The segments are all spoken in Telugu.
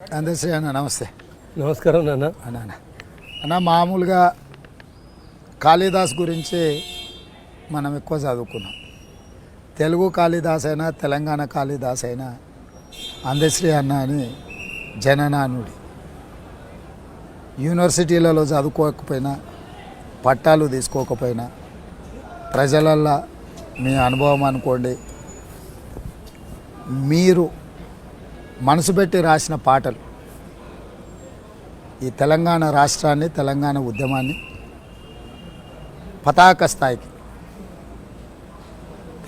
అందశ్రీ అన్న నమస్తే. నమస్కారం నాన్న. అన్న మామూలుగా కాళిదాస్ గురించి మనం ఎక్కువ చదువుకున్నాం. తెలుగు కాళిదాస్ అయినా తెలంగాణ కాళిదాస్ అయినా అందశ్రీ అన్న అని జననానుడి. యూనివర్సిటీలలో చదువుకోకపోయినా పట్టాలు తీసుకోకపోయినా ప్రజలల్లో మీ అనుభవం అనుకోండి, మీరు మనసు పెట్టి రాసిన పాటలు ఈ తెలంగాణ రాష్ట్రాన్ని, తెలంగాణ ఉద్యమాన్ని పతాక స్థాయికి,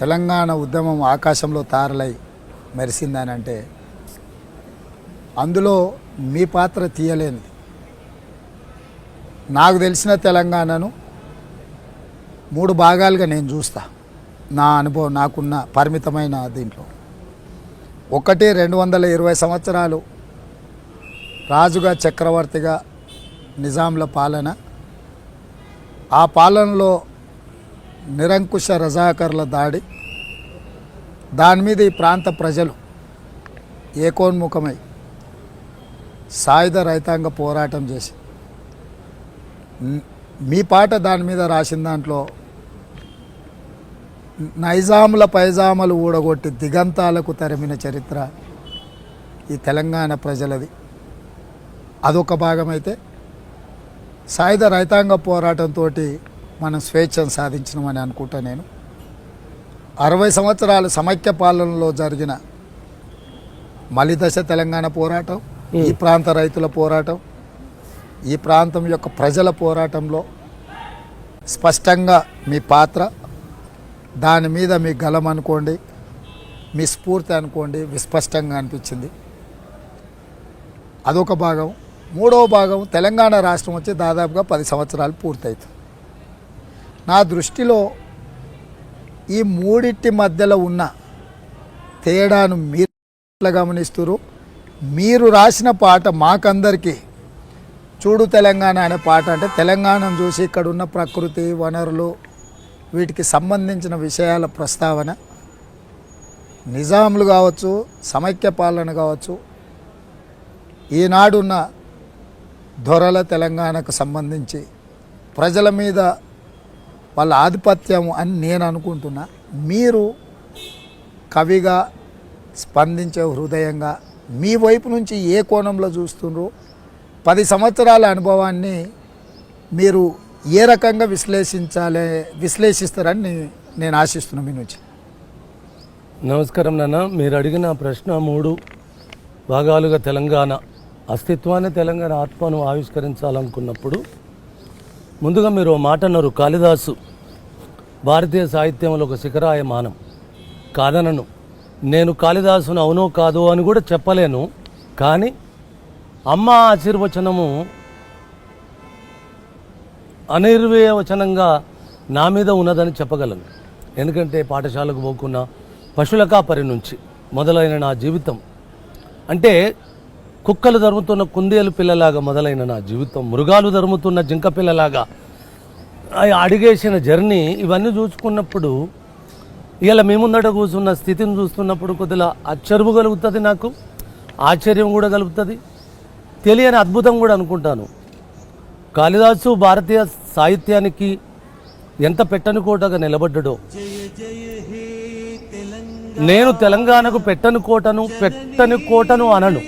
తెలంగాణ ఉద్యమం ఆకాశంలో తారలై మెరిసిందని అంటే అందులో మీ పాత్ర తీయలేనిది. నాకు తెలిసిన తెలంగాణను 3 భాగాలుగా నేను చూస్తా. నా అనుభవం, నాకున్న పరిమితమైన దీంట్లో ఒకటి 220 సంవత్సరాలు రాజుగా, చక్రవర్తిగా నిజాంల పాలన. ఆ పాలనలో నిరంకుశ రజాకర్ల దాడి, దాని మీద ఈ ప్రాంత ప్రజలు ఏకోన్ముఖమై సాయుధ రైతాంగ పోరాటం చేసి మీ పాట దాని మీద రాసిన దాంట్లో నైజాముల పైజాములు ఊడగొట్టి దిగంతాలకు తరిమిన చరిత్ర ఈ తెలంగాణ ప్రజలది. అదొక భాగమైతే సాయుధ రైతాంగ పోరాటంతో మనం స్వేచ్ఛను సాధించినామని అనుకుంటా. నేను 60 సంవత్సరాలు సమైక్య పాలనలో జరిగిన మలిదశ తెలంగాణ పోరాటం, ఈ ప్రాంత రైతుల పోరాటం, ఈ ప్రాంతం యొక్క ప్రజల పోరాటంలో స్పష్టంగా మీ పాత్ర, దాని మీద మీ గలం అనుకోండి, మీ స్ఫూర్తి అనుకోండి, విస్పష్టంగా అనిపించింది. అదొక భాగం. 3వ భాగం, తెలంగాణ రాష్ట్రం వచ్చి దాదాపుగా 10 సంవత్సరాలు పూర్తవుతుంది. నా దృష్టిలో ఈ మూడింటి మధ్యలో ఉన్న తేడాను మీరు ఎట్లా గమనిస్తున్నారు? మీరు రాసిన పాట మాకందరికీ చూడు తెలంగాణ అనే పాట అంటే తెలంగాణను చూసి ఇక్కడ ఉన్న ప్రకృతి, వనరులు, వీటికి సంబంధించిన విషయాల ప్రస్తావన, నిజాములు కావచ్చు, సమైక్య పాలన కావచ్చు, ఈనాడున్న దొరల తెలంగాణకు సంబంధించి ప్రజల మీద వాళ్ళ ఆధిపత్యం అని నేను అనుకుంటున్నా. మీరు కవిగా స్పందించే హృదయంగా మీ వైపు నుంచి ఏ కోణంలో చూస్తున్నారు? 10 సంవత్సరాల అనుభవాన్ని మీరు ఏ రకంగా విశ్లేషిస్తారని నేను ఆశిస్తున్నాను మీ నుంచి. నమస్కారం నాన్న. మీరు అడిగిన ప్రశ్న 3 భాగాలుగా తెలంగాణ అస్తిత్వాన్ని, తెలంగాణ ఆత్మను ఆవిష్కరించాలనుకున్నప్పుడు ముందుగా మీరు మాట అన్నారు, కాళిదాసు భారతీయ సాహిత్యంలో ఒక శిఖరాయమానం కాదనను. నేను కాళిదాసును అవునో కాదో అని కూడా చెప్పలేను, కానీ అమ్మ ఆశీర్వచనము అనిర్వచనంగా నా మీద ఉన్నదని చెప్పగలను. ఎందుకంటే పాఠశాలకు పోకున్న పశువుల కాపరి నుంచి మొదలైన నా జీవితం, అంటే కుక్కలు ధరుముతున్న కుందేలు పిల్లలాగా మొదలైన నా జీవితం, మృగాలు ధరుముతున్న జింక పిల్లలాగా అడిగేసిన జర్నీ, ఇవన్నీ చూసుకున్నప్పుడు ఇలా మీ ముందట కూర్చున్న స్థితిని చూస్తున్నప్పుడు కొద్దిగా ఆశ్చర్యం కలుగుతుంది, నాకు ఆశ్చర్యం కూడా కలుగుతుంది, తెలియని అద్భుతం కూడా అనుకుంటాను. కాళిదాసు భారతీయ సాహిత్యానికి ఎంత పెట్టని కోటగా నిలబడ్డాడో, నేను తెలంగాణకు పెట్టని కోటను అనను.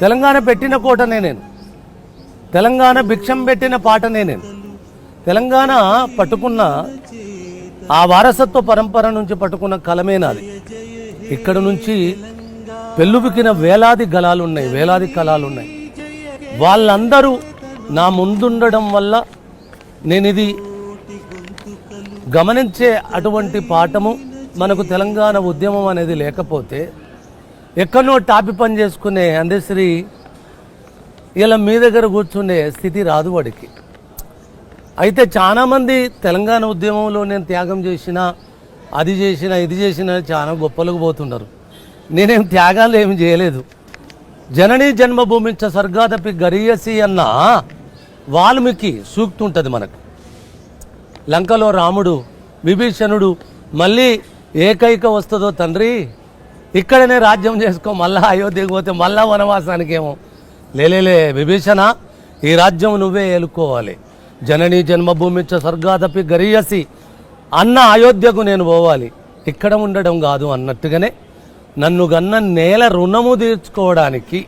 తెలంగాణ పెట్టిన కోటనే నేను. తెలంగాణ భిక్షం పెట్టిన పాటనే నేను. తెలంగాణ పట్టుకున్న ఆ వారసత్వ పరంపర నుంచి పట్టుకున్న కలమే నాది. ఇక్కడ నుంచి పెళ్ళుబికిన వేలాది గలాలు ఉన్నాయి, వేలాది కళాలు ఉన్నాయి. వాళ్ళందరూ నా ముందుండడం వల్ల నేను ఇది గమనించే అటువంటి పాఠము. మనకు తెలంగాణ ఉద్యమం అనేది లేకపోతే ఎక్కడో టాపి పని చేసుకునే అందశ్రీ ఇలా మీ దగ్గర కూర్చునే స్థితి రాదు వాడికి. అయితే చాలామంది తెలంగాణ ఉద్యమంలో నేను త్యాగం చేసినా, అది చేసినా, ఇది చేసినా చాలా గొప్పలకు పోతున్నారు. నేనేం త్యాగాలు ఏమి చేయలేదు. జననీ జన్మభూమించ స్వర్గాదపి గరీయసి అన్న వాల్మీకి సూక్తి ఉంటుంది మనకు. లంకలో రాముడు, విభీషణుడు మళ్ళీ ఏకైక వస్తుందో తండ్రి, ఇక్కడనే రాజ్యం చేసుకో, మళ్ళా అయోధ్యకు పోతే మళ్ళా వనవాసానికి ఏమో. లేలే విభీషణ, ఈ రాజ్యం నువ్వే ఏలుకోవాలి. జననీ జన్మభూమిచ్చ స్వర్గాదపి గరీయసి అన్న అయోధ్యకు నేను పోవాలి, ఇక్కడ ఉండడం కాదు అన్నట్టుగానే నన్ను గన్న నేల రుణము తీర్చుకోవడానికి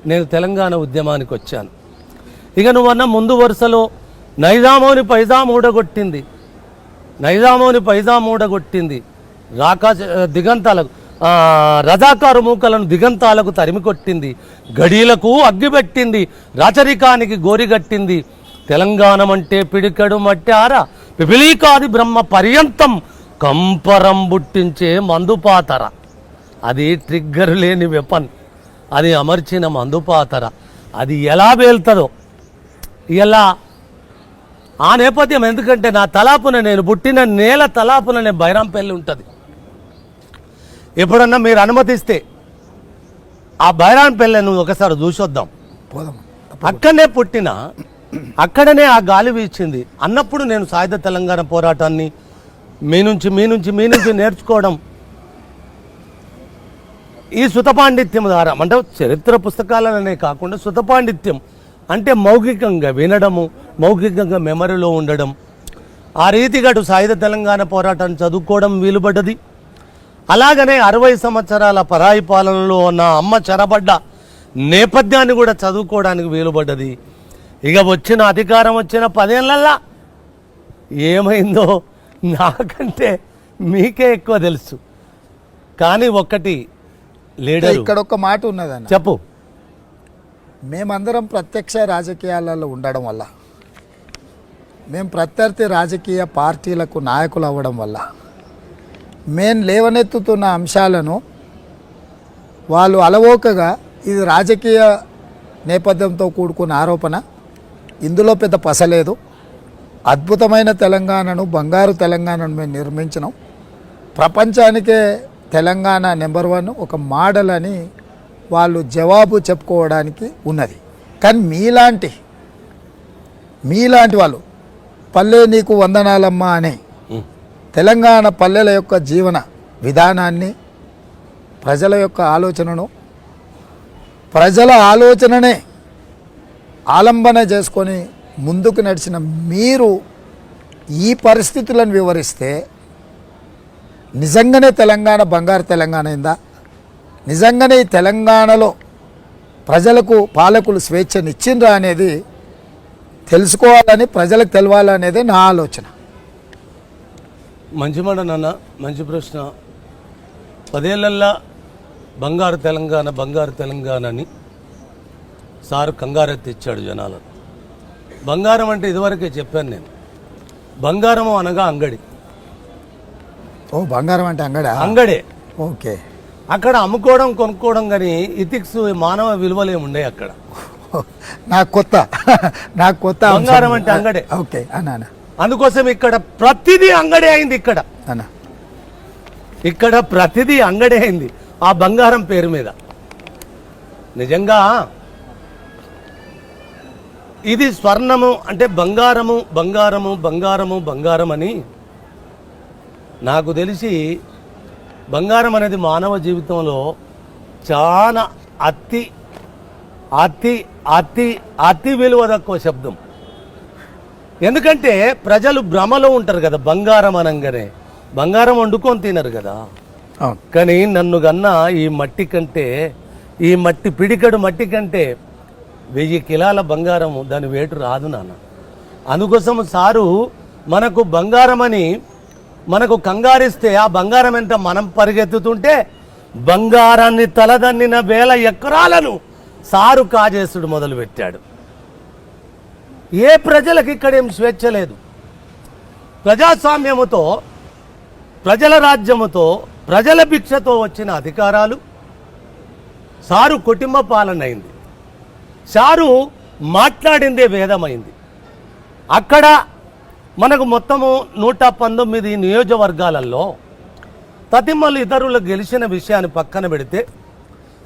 నేను తెలంగాణ ఉద్యమానికి వచ్చాను. ఇక నువ్వన్న ముందు వరుసలో నైజామోని పైజాం ఊడగొట్టింది దిగంతాలకు రజాకారు మూకలను దిగంతాలకు తరిమి కొట్టింది, గడీలకు అగ్గిపెట్టింది, రాచరికానికి గోరిగట్టింది. తెలంగాణమంటే పిడికడు మట్టార పిపిలీకాది బ్రహ్మ పర్యంతం కంపరం బుట్టించే మందుపాతర. అది ట్రిగ్గర్ లేని వెపన్, అది అమర్చిన మందుపాతర. అది ఎలా వేల్తుందో ఎలా ఆ నేపథ్యం. ఎందుకంటే నా తలాపున, నేను పుట్టిన నేల తలాపుననే బైరాంపల్లి ఉంటుంది. ఎప్పుడన్నా మీరు అనుమతిస్తే ఆ బైరాంపల్లిని ఒకసారి చూసొద్దాం. పోదాం. అక్కడనే పుట్టిన, అక్కడనే ఆ గాలి వీచింది అన్నప్పుడు నేను సాయుధ తెలంగాణ పోరాటాన్ని మీ నుంచి నేర్చుకోవడం ఈ సుతపాండిత్యం ద్వారా, అంటే చరిత్ర పుస్తకాలనే కాకుండా సుతపాండిత్యం అంటే మౌఖికంగా వినడము, మౌఖికంగా మెమరీలో ఉండడం. ఆ రీతిగా సాయుధ తెలంగాణ పోరాటాన్ని చదువుకోవడం వీలుపడ్డది. అలాగనే 60 సంవత్సరాల పరాయి పాలనలో నా అమ్మ చెరబడ్డ నేపథ్యాన్ని కూడా చదువుకోవడానికి వీలుపడ్డది. ఇక అధికారం వచ్చిన 10 ఏళ్ళల్లా ఏమైందో నాకంటే మీకే ఎక్కువ తెలుసు. కానీ ఒక్కటి లీడర్, ఇక్కడ ఒక మాట ఉన్నదన్న, చెప్పు. మేమందరం ప్రత్యక్ష రాజకీయాలలో ఉండడం వల్ల, మేము ప్రత్యర్థి రాజకీయ పార్టీలకు నాయకులు అవ్వడం వల్ల మేము లేవనెత్తుతున్న అంశాలను వాళ్ళు అలవోకగా ఇది రాజకీయ నేపథ్యంతో కూడుకున్న ఆరోపణ, ఇందులో పెద్ద పసలేదు, అద్భుతమైన తెలంగాణను, బంగారు తెలంగాణను మేము నిర్మించినాం, ప్రపంచానికే తెలంగాణ నెంబర్ 1 ఒక మోడల్ అని వాళ్ళు జవాబు చెప్పుకోవడానికి ఉన్నది. కానీ మీలాంటి వాళ్ళు పల్లె నీకు వందనాలమ్మా అనే తెలంగాణ పల్లెల యొక్క జీవన విధానాన్ని, ప్రజల యొక్క ఆలోచనను, ప్రజల ఆలోచననే ఆలంబన చేసుకొని ముందుకు నడిచిన మీరు ఈ పరిస్థితులను వివరిస్తే నిజంగానే తెలంగాణ బంగారు తెలంగాణ అయిందా? నిజంగానే ఈ తెలంగాణలో ప్రజలకు పాలకులు స్వేచ్ఛనిచ్చిండ్రా అనేది తెలుసుకోవాలని, ప్రజలకు తెలవాలనేది నా ఆలోచన. మంచి మాట నాన్న, మంచి ప్రశ్న. 10 ఏళ్ళల్లా బంగారు తెలంగాణ అని సారు కంగారెత్తి ఇచ్చాడు జనాలను. బంగారం అంటే ఇదివరకే చెప్పాను నేను, బంగారము అనగా అంగడి. ఓ, బంగారం అంటే అంగడే. ఓకే. అక్కడ అమ్ముకోవడం కొనుక్కోవడం కానీ ఇథిక్స్, మానవ విలువలు ఏముండే అక్కడ. నాకు కొత్త బంగారం అంటే అంగడే. ఓకే అన్న. అందుకోసం ఇక్కడ ప్రతిదీ అంగడే అయింది. ఇక్కడ ప్రతిదీ అంగడే అయింది ఆ బంగారం పేరు మీద. నిజంగా ఇది స్వర్ణము అంటే బంగారం అని నాకు తెలిసి, బంగారం అనేది మానవ జీవితంలో చాలా అతి అతి అతి అతి విలువ తక్కువ శబ్దం. ఎందుకంటే ప్రజలు భ్రమలో ఉంటారు కదా, బంగారం అనగానే బంగారం వండుకొని తినరు కదా. కానీ నన్ను కన్నా ఈ పిడికడు మట్టి కంటే 1000 కిలోల బంగారం దాని వేటు రాదు నాన్న. అందుకోసం సారు మనకు బంగారం అని మనకు కంగారిస్తే ఆ బంగారం ఎంత మనం పరిగెత్తుతుంటే బంగారాన్ని తలదన్నిన 1000 ఎకరాలను సారు కాజేసుడు మొదలుపెట్టాడు. ఏ ప్రజలకు ఇక్కడేం స్వేచ్ఛ లేదు. ప్రజాస్వామ్యముతో, ప్రజల రాజ్యముతో, ప్రజల భిక్షతో వచ్చిన అధికారాలు సారు కుటుంబ పాలన అయింది. సారు మాట్లాడిందే వేదమైంది. అక్కడ మనకు మొత్తము 119 నియోజకవర్గాలలో తతిమ్మలు ఇతరులు గెలిచిన విషయాన్ని పక్కన పెడితే,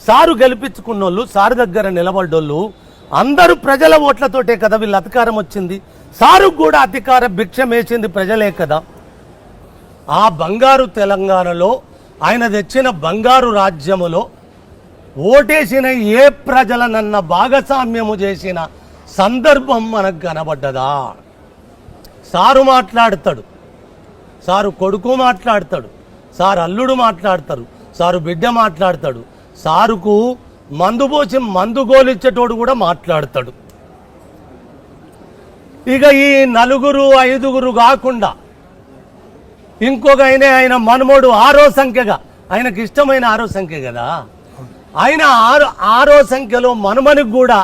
సారు గెలిపించుకున్నోళ్ళు, సారు దగ్గర నిలబడ్డోళ్ళు అందరూ ప్రజల ఓట్లతోటే కదా వీళ్ళ అధికారం వచ్చింది. సారు కూడా అధికార భిక్షం వేసింది ప్రజలే కదా. ఆ బంగారు తెలంగాణలో ఆయన తెచ్చిన బంగారు రాజ్యములో ఓటేసిన ఏ ప్రజలనన్న భాగస్వామ్యము చేసిన సందర్భం మనకు కనబడ్డదా? సారు మాట్లాడతాడు, సారు కొడుకు మాట్లాడతాడు, సారు అల్లుడు మాట్లాడతారు, సారు బిడ్డ మాట్లాడతాడు, సారుకు మందు పోసి మందు గోలిచ్చేటోడు కూడా మాట్లాడతాడు. ఇక ఈ 4-5 కాకుండా ఇంకొక ఆయన మనమోడు 6వ సంఖ్యగా, ఆయనకి ఇష్టమైన 6వ సంఖ్య కదా, ఆయన 6వ సంఖ్యలో మనుమనికి కూడా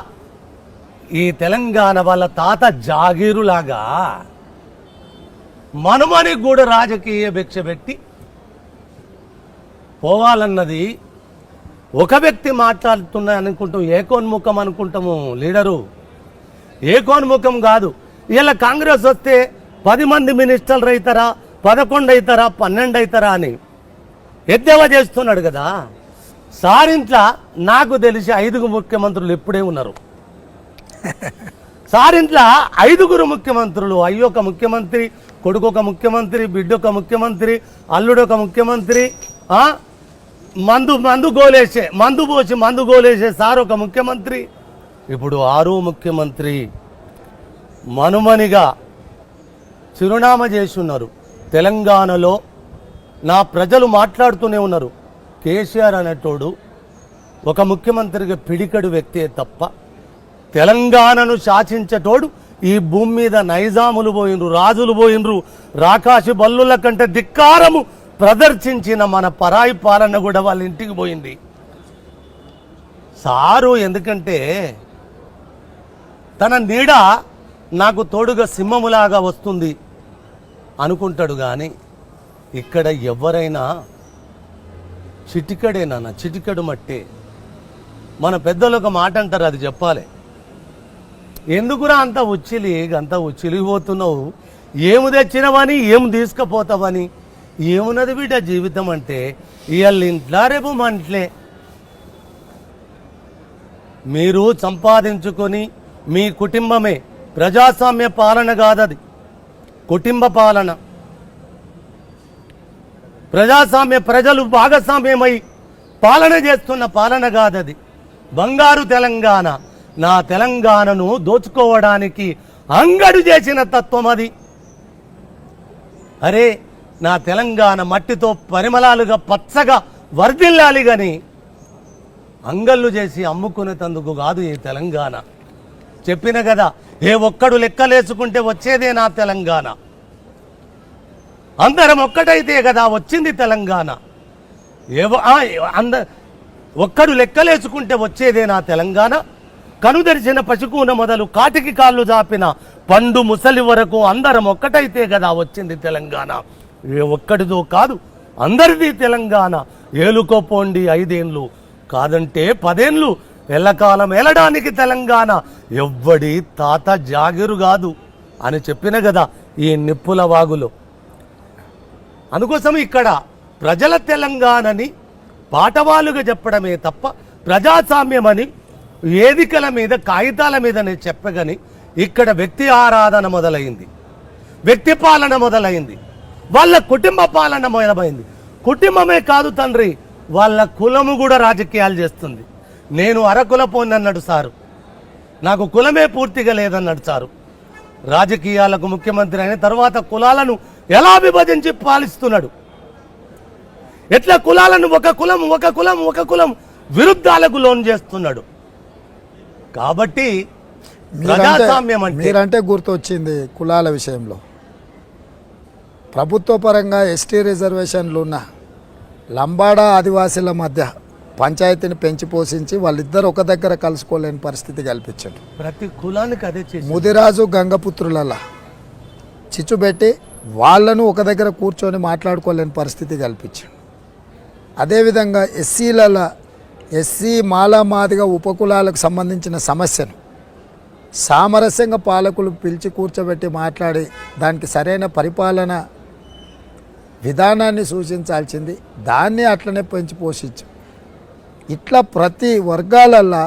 ఈ తెలంగాణ వాళ్ళ తాత జాగీరులాగా మనుమనికి కూడా రాజకీయ భిక్ష పెట్టి పోవాలన్నది ఒక వ్యక్తి మాట్లాడుతున్నా అనుకుంటాం, ఏకోన్ముఖం అనుకుంటాము. లీడరు ఏకోన్ముఖం కాదు. ఇలా కాంగ్రెస్ వస్తే 10 మంది మినిస్టర్లు అవుతారా, 11 అవుతారా, 12 అవుతారా అని ఎద్దేవా చేస్తున్నాడు కదా. సారింట్లా నాకు తెలిసి 5 ముఖ్యమంత్రులు ఇప్పుడే ఉన్నారు. సారింట్లా 5 ముఖ్యమంత్రులు, అయ్యొక ముఖ్యమంత్రి, కొడుకొక ముఖ్యమంత్రి, బిడ్డొక ముఖ్యమంత్రి, అల్లుడొక ముఖ్యమంత్రి, మందు పోసి మందు గోలేసే సార్ ఒక ముఖ్యమంత్రి, ఇప్పుడు 6వ ముఖ్యమంత్రి మనుమనిగా చిరునామా చేసి ఉన్నారు. తెలంగాణలో నా ప్రజలు మాట్లాడుతూనే ఉన్నారు, కేసీఆర్ అనేటోడు ఒక ముఖ్యమంత్రిగా పిడికడు వ్యక్తే తప్ప తెలంగాణను శాసించేటోడు ఈ భూమి మీద నైజాములు పోయినరు, రాజులు పోయినరు, రాకాశి బల్లుల కంటే ధిక్కారము ప్రదర్శించిన మన పరాయి పాలన కూడా వాళ్ళ ఇంటికి పోయింది. సారు ఎందుకంటే తన నీడ నాకు తోడుగా సింహములాగా వస్తుంది అనుకుంటాడు. కానీ ఇక్కడ ఎవరైనా చిటికడేనా, చిటికడు మట్టే. మన పెద్దలు ఒక మాట అంటారు, అది చెప్పాలి. ఎందుకురా అంత ఉచ్చిలిపోతున్నావు, ఏమి తెచ్చినవని ఏం తీసుకుపోతావని. ఏమున్నది బిడ్డ జీవితం అంటే, ఇవాళ ఇంట్లో రేపు మంట్లే. మీరు సంపాదించుకొని మీ కుటుంబమే, ప్రజాస్వామ్య పాలన కాదది, కుటుంబ పాలన. ప్రజాస్వామ్య ప్రజలు భాగస్వామ్యమై పాలన చేస్తున్న పాలన కాదది. బంగారు తెలంగాణ, నా తెలంగాణను దోచుకోవడానికి అంగడు చేసిన తత్వం అది. అరే నా తెలంగాణ మట్టితో పరిమళాలుగా పచ్చగా వర్ధిల్లాలి కానీ అంగళ్ళు చేసి అమ్ముకునేందుకు కాదు ఈ తెలంగాణ. చెప్పిన కదా, ఏ ఒక్కడు లెక్కలేసుకుంటే వచ్చేదే నా తెలంగాణ. అందరం ఒక్కటైతే కదా వచ్చింది తెలంగాణ. ఒక్కడు లెక్కలేసుకుంటే వచ్చేదే నా తెలంగాణ. కనుదెరిచిన పశుకూన మొదలు కాటికి కాళ్ళు చాపిన పండు ముసలి వరకు అందరం ఒక్కటైతే కదా వచ్చింది తెలంగాణ. ఏ ఒక్కడిదో కాదు అందరిది తెలంగాణ. ఏలుకోపోండి 5 ఏళ్ళు, కాదంటే 10 ఏళ్ళు, ఎల్లకాలం వెళ్ళడానికి తెలంగాణ. ఎవ్వడి తాత జాగిరు కాదు అని చెప్పిన కదా ఈ నిప్పుల వాగులో. అందుకోసం ఇక్కడ ప్రజల తెలంగాణని పాటవాలుగా చెప్పడమే తప్ప ప్రజాస్వామ్యమని వేదికల మీద కాగితాల మీదనే చెప్పగని ఇక్కడ వ్యక్తి ఆరాధన మొదలైంది, వ్యక్తి పాలన మొదలైంది, వాళ్ళ కుటుంబ పాలన మొదలైంది. కుటుంబమే కాదు తండ్రి, వాళ్ళ కులము కూడా రాజకీయాలు చేస్తుంది. నేను అరకులపోని అన్నాడు సారు, నాకు కులమే పూర్తిగా లేదన్నాడు సారు. రాజకీయాలకు ముఖ్యమంత్రి అయిన తర్వాత కులాలను ఎలా విభజించి పాలిస్తున్నాడు, ఎట్లా కులాలను ఒక కులం విరుద్ధాలకు లోన్ చేస్తున్నాడు. కాబట్టి ప్రజాస్వామ్యం మీరంటే గుర్తొచ్చింది కులాల విషయంలో. ప్రభుత్వ పరంగా ఎస్టీ రిజర్వేషన్లు ఉన్న లంబాడా ఆదివాసీల మధ్య పంచాయతీని పెంచి పోషించి వాళ్ళిద్దరు ఒక దగ్గర కలుసుకోలేని పరిస్థితి కల్పించాడు. ప్రతి కులానికి అదే చేసి ముదిరాజు గంగపుత్రులలా చిచ్చుబెట్టి వాళ్ళను ఒక దగ్గర కూర్చొని మాట్లాడుకోలేని పరిస్థితి కల్పించాడు. అదేవిధంగా ఎస్సీ మాలామాదిగా ఉపకులాలకు సంబంధించిన సమస్యను సామరస్యంగా పాలకులు పిలిచి కూర్చోబెట్టి మాట్లాడి దానికి సరైన పరిపాలన విధానాన్ని సూచించాల్సింది, దాన్ని అట్లనే పెంచి పోషించాం. ఇట్లా ప్రతి వర్గాలల్లో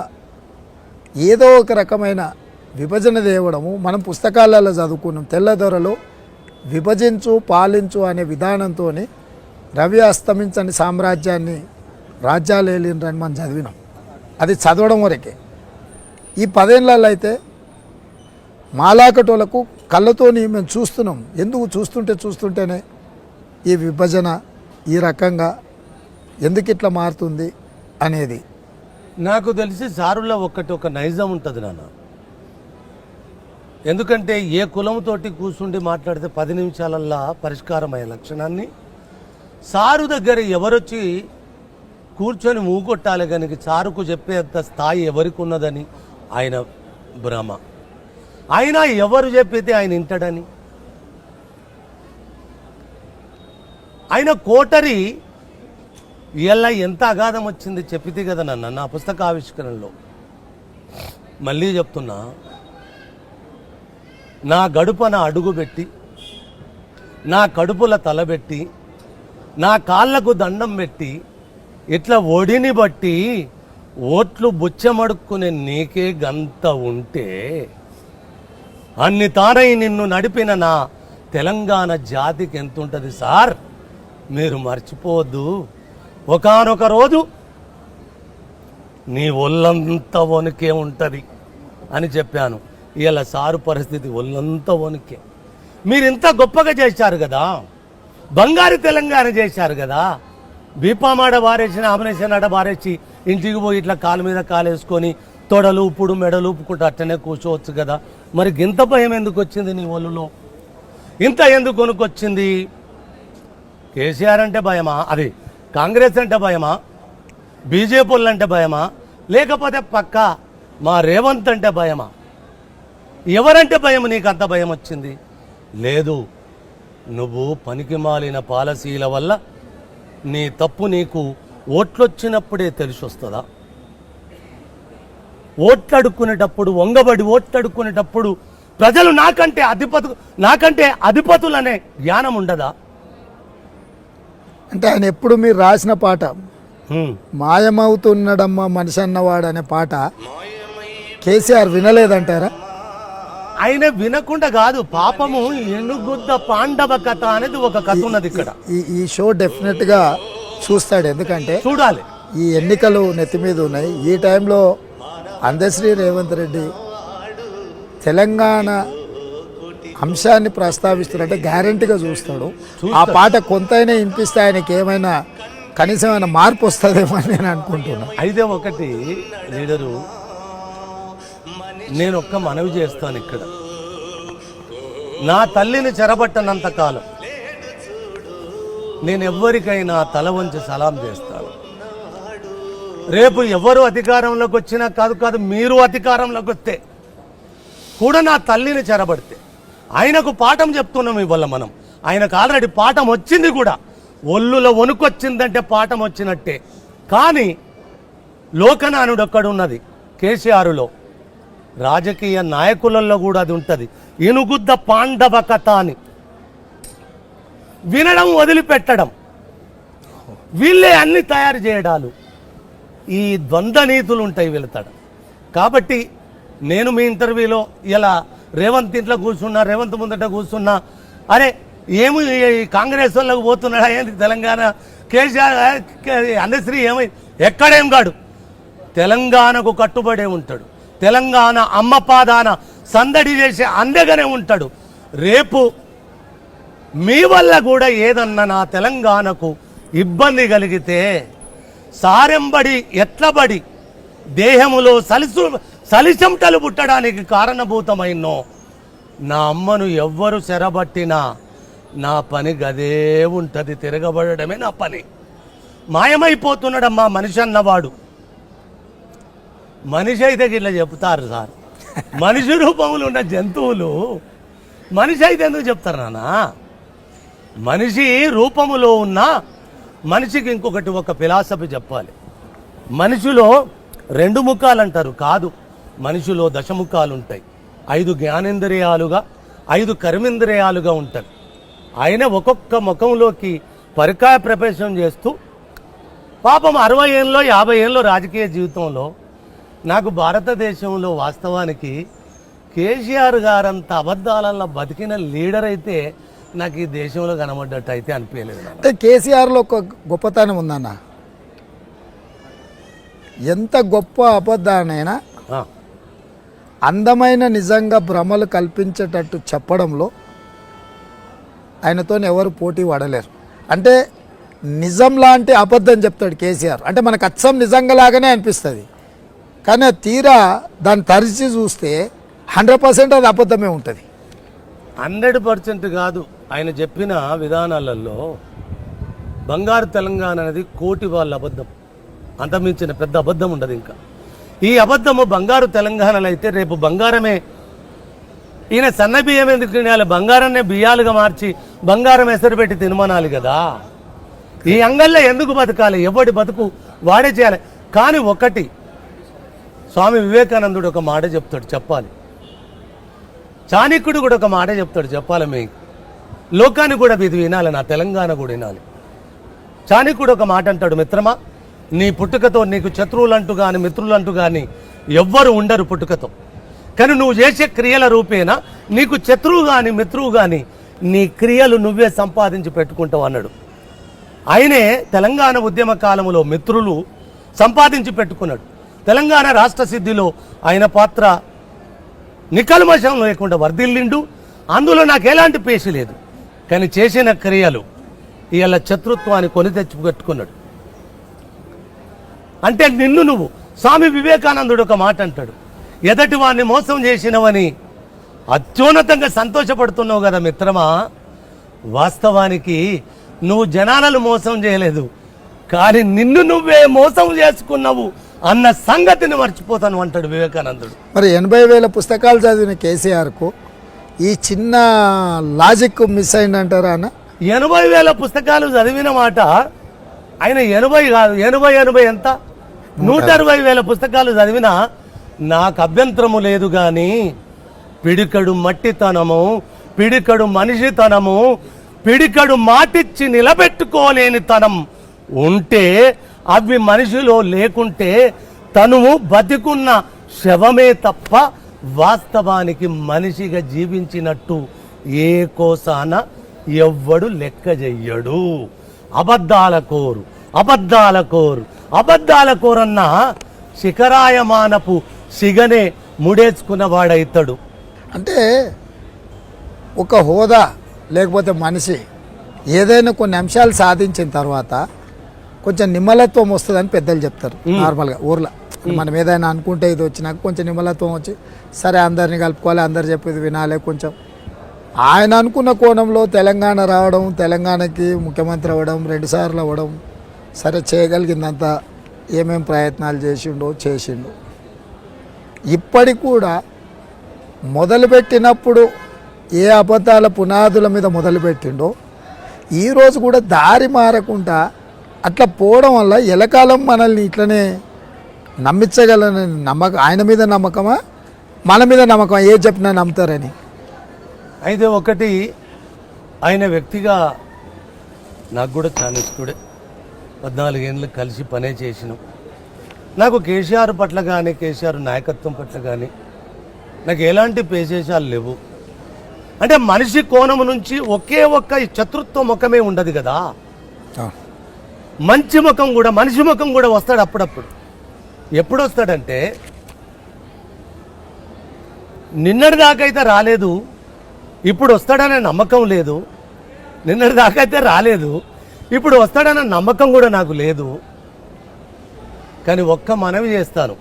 ఏదో ఒక రకమైన విభజన తేవడము మనం పుస్తకాలలో చదువుకున్నాం. తెల్లదొరలు విభజించు పాలించు అనే విధానంతో రవి అస్తమించని సామ్రాజ్యాన్ని రాజ్యాలు ఏలిండ్రని మనం చదివినాం. అది చదవడం వరకే. ఈ 10 ఏళ్ళల్లో అయితే మాలాకటోళ్లకు కళ్ళతోని మేము చూస్తున్నాం. ఎందుకు చూస్తుంటేనే ఈ విభజన ఈ రకంగా ఎందుకు ఇట్లా మారుతుంది అనేది. నాకు తెలిసి సారులో ఒక నైజం ఉంటుంది నాన్న. ఎందుకంటే ఏ కులంతోటి కూర్చుండి మాట్లాడితే 10 నిమిషాలల్లా పరిష్కారం అయ్యే లక్షణాన్ని సారు దగ్గర ఎవరొచ్చి కూర్చొని మూకొట్టాలి కనుక సారుకు చెప్పేంత స్థాయి ఎవరికి ఉన్నదని ఆయన భ్రమ. ఆయన ఎవరు చెప్పితే ఆయన వింటాడని. ఆయన కోటరి ఇలా ఎంత అగాధం వచ్చింది చెప్పితే కదా నా పుస్తక ఆవిష్కరణలో. మళ్ళీ చెప్తున్నా, నా గడుపన అడుగుపెట్టి నా కడుపుల తలబెట్టి నా కాళ్ళకు దండం పెట్టి ఇట్లా ఒడిని బట్టి ఓట్లు బుచ్చమడుక్కునే నీకే గంత ఉంటే అన్ని తానై నిన్ను నడిపిన నా తెలంగాణ జాతికి ఎంత ఉంటుంది సార్? మీరు మర్చిపోవద్దు. ఒకానొక రోజు నీ ఒళ్ళంతా వణికే ఉంటుంది అని చెప్పాను. ఇలా సారు పరిస్థితి ఒళ్ళంతా వణికే. మీరు ఇంత గొప్పగా చేశారు కదా, బంగారు తెలంగాణ చేశారు కదా. బీపామాడ బారేసిన ఆమనేసిన ఆడ బారేసి ఇంటికి పోయి ఇట్లా కాలు మీద కాలేసుకొని తొడలు ఉప్పుడు మెడలు ఊపుకుంటూ అట్టనే కూర్చోవచ్చు కదా. మరి ఇంత భయం ఎందుకు వచ్చింది నీ ఒళ్ళులో? ఇంత ఎందుకు కొనుక్కొచ్చింది? కేసీఆర్ అంటే భయమా? అది కాంగ్రెస్ అంటే భయమా? బీజేపీ వాళ్ళు అంటే భయమా? లేకపోతే పక్క మా రేవంత్ అంటే భయమా? ఎవరంటే భయం? నీకు అంత భయం వచ్చింది? లేదు, నువ్వు పనికిమాలిన పాలసీల వల్ల నీ తప్పు నీకు ఓట్లొచ్చినప్పుడే తెలిసి వస్తుందా? ఓట్లడుక్కునేటప్పుడు వంగబడి ఓట్లడుక్కునేటప్పుడు ప్రజలు నాకంటే అధిపతులనే జ్ఞానం ఉండదా? అంటే ఆయన ఎప్పుడు మీరు రాసిన పాట మాయమవుతున్నాడమ్మా మనిషి అన్నవాడు అనే పాట కేసీఆర్ వినలేదంటారా? ఆయన వినకుండా కాదు, పాపము ఎనుగుద్ద పాండవ కథ అనేది ఒక కథ ఉన్నది ఇక్కడ. ఈ షో డెఫినెట్ గా చూస్తాడు. ఎందుకంటే చూడాలి, ఈ ఎన్నికలు నెత్తి మీద ఉన్నాయి. ఈ టైంలో అందశ్రీ రేవంత్ రెడ్డి తెలంగాణ అంశాన్ని ప్రస్తావిస్తున్నట్టే గ్యారంటీగా చూస్తాడు. ఆ పాట కొంతైనా వినిపిస్తే ఆయనకి ఏమైనా కనీసం ఏమైనా మార్పు వస్తుందేమో అని నేను అనుకుంటున్నా. అయితే ఒకటి లీడరు, నేను ఒక్క మనవి చేస్తాను ఇక్కడ. నా తల్లిని చెరబట్టనంత కాలం నేను ఎవ్వరికైనా తల వంచి సలాం చేస్తాను. రేపు ఎవరు అధికారంలోకి వచ్చినా కాదు మీరు అధికారంలోకి వస్తే కూడా నా తల్లిని చెరబడితే ఆయనకు పాఠం చెప్తున్నాం ఇవాళ మనం. ఆయనకు ఆల్రెడీ పాఠం వచ్చింది కూడా. ఒళ్ళులో వణుకొచ్చిందంటే పాఠం వచ్చినట్టే. కానీ లోకనానుడు ఒక్కడున్నది కేసీఆర్లో, రాజకీయ నాయకులలో కూడా అది ఉంటుంది. ఇనుగుద్ద పాండవ కథ అని వినడం వదిలిపెట్టడం, వీళ్ళే అన్ని తయారు చేయడాలు, ఈ ద్వంద్వ నీతులు ఉంటాయి వెళతాడు. కాబట్టి నేను మీ ఇంటర్వ్యూలో ఇలా రేవంత్ ఇంట్లో కూర్చున్నా, రేవంత్ ముందట కూర్చున్నా, అరే ఏమి కాంగ్రెస్ వాళ్ళకు పోతున్నాడా ఏంటి తెలంగాణ? కేసీఆర్ అందశ్రీ ఏమై ఎక్కడేం కాడు, తెలంగాణకు కట్టుబడే ఉంటాడు. తెలంగాణ అమ్మ పాదాన సందడి చేసి అందగానే ఉంటాడు. రేపు మీ వల్ల కూడా ఏదన్నా నా తెలంగాణకు ఇబ్బంది కలిగితే సారెంబడి ఎట్లబడి దేహములో సలిసంటలు పుట్టడానికి కారణభూతమైనో నా అమ్మను ఎవ్వరు చెరబట్టినా నా పని గదే ఉంటుంది, తిరగబడమే నా పని. మాయమైపోతున్నాడమ్మా మనిషి అన్నవాడు. మనిషి అయితే ఇట్లా చెప్తారు సార్, మనిషి రూపంలో ఉన్న జంతువులు మనిషి అయితే ఎందుకు చెప్తారు నాన్న? మనిషి రూపములో ఉన్న మనిషికి ఇంకొకటి ఒక ఫిలాసఫీ చెప్పాలి. మనిషిలో 2 ముఖాలు అంటారు, కాదు, మనిషిలో 10 ముఖాలు ఉంటాయి. 5 జ్ఞానేంద్రియాలుగా 5 కర్మేంద్రియాలుగా ఉంటాయి. ఆయన ఒక్కొక్క ముఖంలోకి పరికాయ ప్రవేశం చేస్తూ పాపం 60 ఏళ్ళలో 50 ఏళ్ళలో రాజకీయ జీవితంలో నాకు భారతదేశంలో వాస్తవానికి కేసీఆర్ గారంత అబద్ధాలలో బతికిన లీడర్ అయితే నాకు ఈ దేశంలో కనబడ్డట్టు అయితే అనిపించలేదు నాన్న. అంటే కేసీఆర్లో ఒక గొప్పతనం ఉందన్న, ఎంత గొప్ప అబద్ధానైనా ఆ, అందమైన నిజంగా భ్రమలు కల్పించేటట్టు చెప్పడంలో ఆయనతో ఎవరు పోటీ పడలేరు. అంటే నిజం లాంటి అబద్ధం చెప్తాడు కేసీఆర్, అంటే మనకు అచ్చం నిజంగా లాగానే అనిపిస్తుంది, కానీ తీరా దాన్ని తరిచి చూస్తే 100% అది అబద్ధమే ఉంటుంది. 100% కాదు. ఆయన చెప్పిన విధానాలలో బంగారు తెలంగాణ అనేది కోటి వాళ్ళ అబద్ధం, అంతమించిన పెద్ద అబద్ధం ఉండదు. ఇంకా ఈ అబద్ధము బంగారు తెలంగాణలో అయితే రేపు బంగారమే. ఈయన సన్న బియ్యం ఎందుకు తినాలి? బంగారాన్నే బియ్యాలుగా మార్చి బంగారం ఎసరు పెట్టి తినమనాలి కదా. ఈ అంగల్లో ఎందుకు బతకాలి? ఎవడి బతుకు వాడే చేయాలి. కానీ ఒకటి స్వామి వివేకానందుడు ఒక మాట చెప్తాడు, చెప్పాలి. చాణక్యుడు కూడా ఒక మాట చెప్తాడు, చెప్పాలి. మీ లోకానికి కూడా ఇది వినాలి, నా తెలంగాణ కూడా వినాలి. చాణక్యుడు ఒక మాట అంటాడు, మిత్రమా, నీ పుట్టుకతో నీకు శత్రువులంటూ కానీ మిత్రులంటూ కానీ ఎవ్వరు ఉండరు పుట్టుకతో. కానీ నువ్వు చేసే క్రియల రూపేణా నీకు శత్రువు కానీ మిత్రువు కానీ నీ క్రియలు నువ్వే సంపాదించి పెట్టుకుంటావు అన్నాడు. ఆయనే తెలంగాణ ఉద్యమ కాలంలో మిత్రులు సంపాదించి పెట్టుకున్నాడు. తెలంగాణ రాష్ట్ర సిద్ధిలో ఆయన పాత్ర నికల్మషం లేకుండా వర్ధిల్లిండు. అందులో నాకు ఎలాంటి పేషి లేదు. కానీ చేసిన క్రియలు ఇవాళ శత్రుత్వాన్ని కొని తెచ్చి పెట్టుకున్నాడు. అంటే నిన్ను నువ్వు, స్వామి వివేకానందుడు ఒక మాట అంటాడు, ఎదటి వాడిని మోసం చేసినవని అత్యున్నతంగా సంతోషపడుతున్నావు కదా మిత్రమా, వాస్తవానికి నువ్వు జనాలను మోసం చేయలేదు, కానీ నిన్ను నువ్వే మోసం చేసుకున్నావు అన్న సంగతిని మర్చిపోతాను అంటాడు వివేకానందుడు. మరి 80,000 పుస్తకాలు చదివిన కేసీఆర్కు ఈ చిన్న లాజిక్ మిస్ అయిందంటారా అన్న? 80,000 పుస్తకాలు చదివిన మాట ఆయన 80 కాదు, 80 ఎంత 160,000 పుస్తకాలు చదివినా నాకు అభ్యంతరము లేదు. కానీ పిడికడు మట్టితనము, పిడికడు మనిషితనము, పిడికడు మాటిచ్చి నిలబెట్టుకోలేని తనం ఉంటే, అవి మనిషిలో లేకుంటే తనువు బతికున్న శవమే తప్ప వాస్తవానికి మనిషిగా జీవించినట్టు ఏ కోసాన ఎవ్వడు లెక్క చెయ్యడు. అబద్ధాల కోరు, అబద్ధాల కోరు, అబద్ధాల కోరన్న శిఖరాయమానపు సిగనే ముడేసుకున్నవాడైతాడు. అంటే ఒక హోదా లేకపోతే మనిషి ఏదైనా కొన్ని అంశాలు సాధించిన తర్వాత కొంచెం నిమ్మలత్వం వస్తుందని పెద్దలు చెప్తారు. నార్మల్గా ఊర్లో మనం ఏదైనా అనుకుంటే ఇది వచ్చినాక కొంచెం నిమ్మలత్వం వచ్చి సరే అందరిని కలుపుకోవాలి, అందరు చెప్పేది వినాలి. కొంచెం ఆయన అనుకున్న కోణంలో తెలంగాణ రావడం, తెలంగాణకి ముఖ్యమంత్రి అవ్వడం, 2 సార్లు అవ్వడం, సరే చేయగలిగిందంతా ఏమేం ప్రయత్నాలు చేసిండు. ఇప్పటికి కూడా మొదలుపెట్టినప్పుడు ఏ అబద్ధాల పునాదుల మీద మొదలుపెట్టిండో ఈరోజు కూడా దారి మారకుండా అట్లా పోవడం వల్ల ఎలకాలం మనల్ని ఇట్లనే నమ్మించగలని నమ్మకం, ఆయన మీద నమ్మకమా మన మీద నమ్మకమా, ఏ చెప్పినా నమ్ముతారని? అయితే ఒకటి, ఆయన వ్యక్తిగా నాకు కూడా చాలా ఇష్టడే. 14 ఏళ్ళు కలిసి పనే చేసినాం. నాకు కేసీఆర్ పట్ల కానీ కేసీఆర్ నాయకత్వం పట్ల కానీ నాకు ఎలాంటి పేశేషాలు లేవు. అంటే మనిషి కోణము నుంచి ఒకే ఒక్క శత్రుత్వ ముఖమే ఉండదు కదా, మంచి ముఖం కూడా, మనిషి ముఖం కూడా వస్తాడు అప్పుడప్పుడు. ఎప్పుడు వస్తాడంటే నిన్నటి దాకైతే రాలేదు, ఇప్పుడు వస్తాడనే నమ్మకం లేదు. నిన్నటి దాకైతే రాలేదు, ఇప్పుడు వస్తాడనే నమ్మకం కూడా నాకు లేదు. కానీ ఒక్క మనవి చేస్తాను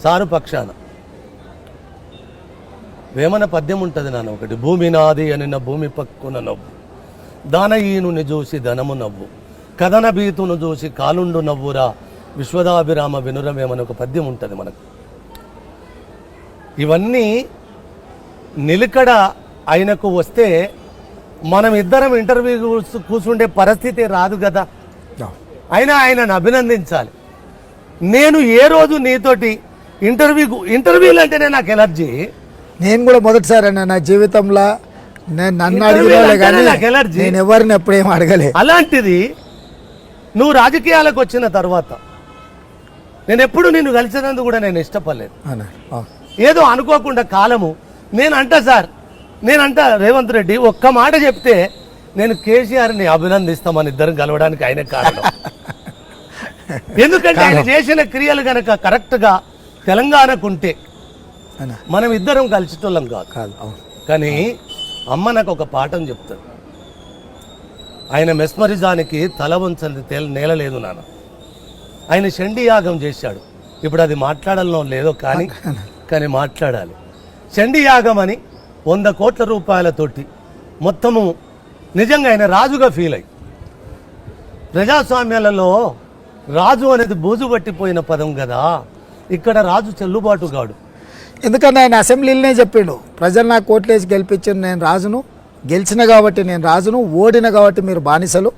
సారు పక్షాన. వేమన పద్యం ఉంటుంది నాన్న ఒకటి, భూమి నాది అనిన భూమి పక్కున నవ్వు, దానయీనుని చూసి ధనము నవ్వు, కథన భీతును చూసి కాలుండు నవ్వురా, విశ్వదాభిరామ వినురమేమని ఒక పద్యం ఉంటుంది మనకు. ఇవన్నీ నిలకడ ఆయనకు వస్తే మనం ఇద్దరం ఇంటర్వ్యూ కూర్చుండే పరిస్థితి రాదు కదా. అయినా ఆయనను అభినందించాలి. నేను ఏ రోజు నీతోటి ఇంటర్వ్యూలు అంటేనే నాకు ఎలర్జీ. నేను కూడా మొదటిసారి అన్న నా జీవితంలో నన్ను అడిగిన కానీ నేను ఎవరిని ఎప్పుడేం అడగలే. అలాంటిది నువ్వు రాజకీయాలకు వచ్చిన తర్వాత నేను ఎప్పుడు నిన్ను కలిసినందుకు కూడా నేను ఇష్టపడలేదు. ఏదో అనుకోకుండా కాలము నేను అంటా సార్, నేనంట రేవంత్ రెడ్డి ఒక్క మాట చెప్తే నేను కేసీఆర్ని అభినందిస్తామని ఇద్దరం కలవడానికి ఆయన కారణం. ఎందుకంటే ఆయన చేసిన క్రియలు గనక కరెక్ట్గా తెలంగాణకుంటే మనం ఇద్దరం కలిసిటోళ్ళం కాదు. కానీ అమ్మ నాకు ఒక పాఠం చెప్తాడు. ఆయన మెస్మరిజానికి తల వంచని నేల లేదు నాన్న. ఆయన చండీ యాగం చేశాడు. ఇప్పుడు అది మాట్లాడాలో లేదో కానీ మాట్లాడాలి. చండీ యాగం అని 100 కోట్ల రూపాయలతోటి మొత్తము నిజంగా ఆయన రాజుగా ఫీల్ అయ్యి, ప్రజాస్వామ్యాలలో రాజు అనేది బూజు పట్టిపోయిన పదం కదా, ఇక్కడ రాజు చెల్లుబాటు కాడు. ఎందుకంటే ఆయన అసెంబ్లీలోనే చెప్పిండు, ప్రజలు నాకు కోట్లేసి గెలిపించారు, నేను రాజును, గెలిచిన కాబట్టి నేను రాజును, ఓడిన కాబట్టి మీరు బానిసలు,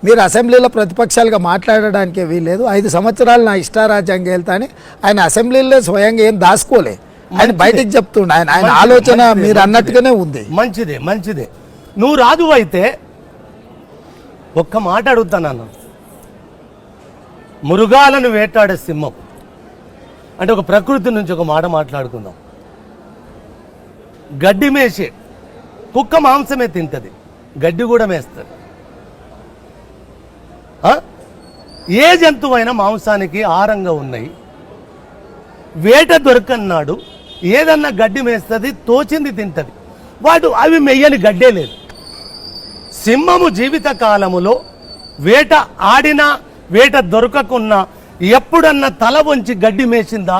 మీరు అసెంబ్లీలో ప్రతిపక్షాలుగా మాట్లాడడానికే వీల్లేదు, 5 సంవత్సరాలు నా ఇష్టారాజ్యంగా వెళ్తా అని ఆయన అసెంబ్లీలో స్వయంగా ఏం దాచుకోలే, ఆయన బయటికి చెప్తుండే. ఆయన ఆలోచన మీరు అన్నట్టుగానే ఉంది. మంచిదే. నువ్వు రాజు అయితే ఒక్క మాట అడుగుతానన్న, మృగాలను వేటాడే సింహం అంటే ఒక ప్రకృతి నుంచి ఒక మాట మాట్లాడుకుందాం. గడ్డి మేసే కుక్క మాంసమే తింటది, గడ్డి కూడా మేస్తుంది. ఏ జంతువైనా మాంసానికి ఆహారంగా ఉన్నాయి. వేట దొరకన్నాడు ఏదన్నా గడ్డి మేస్తుంది, తోచింది తింటది. అవి మెయ్యని గడ్డే లేదు. సింహము జీవిత కాలములో వేట ఆడినా వేట దొరకకున్నా ఎప్పుడన్నా తల వంచి గడ్డి మేసిందా?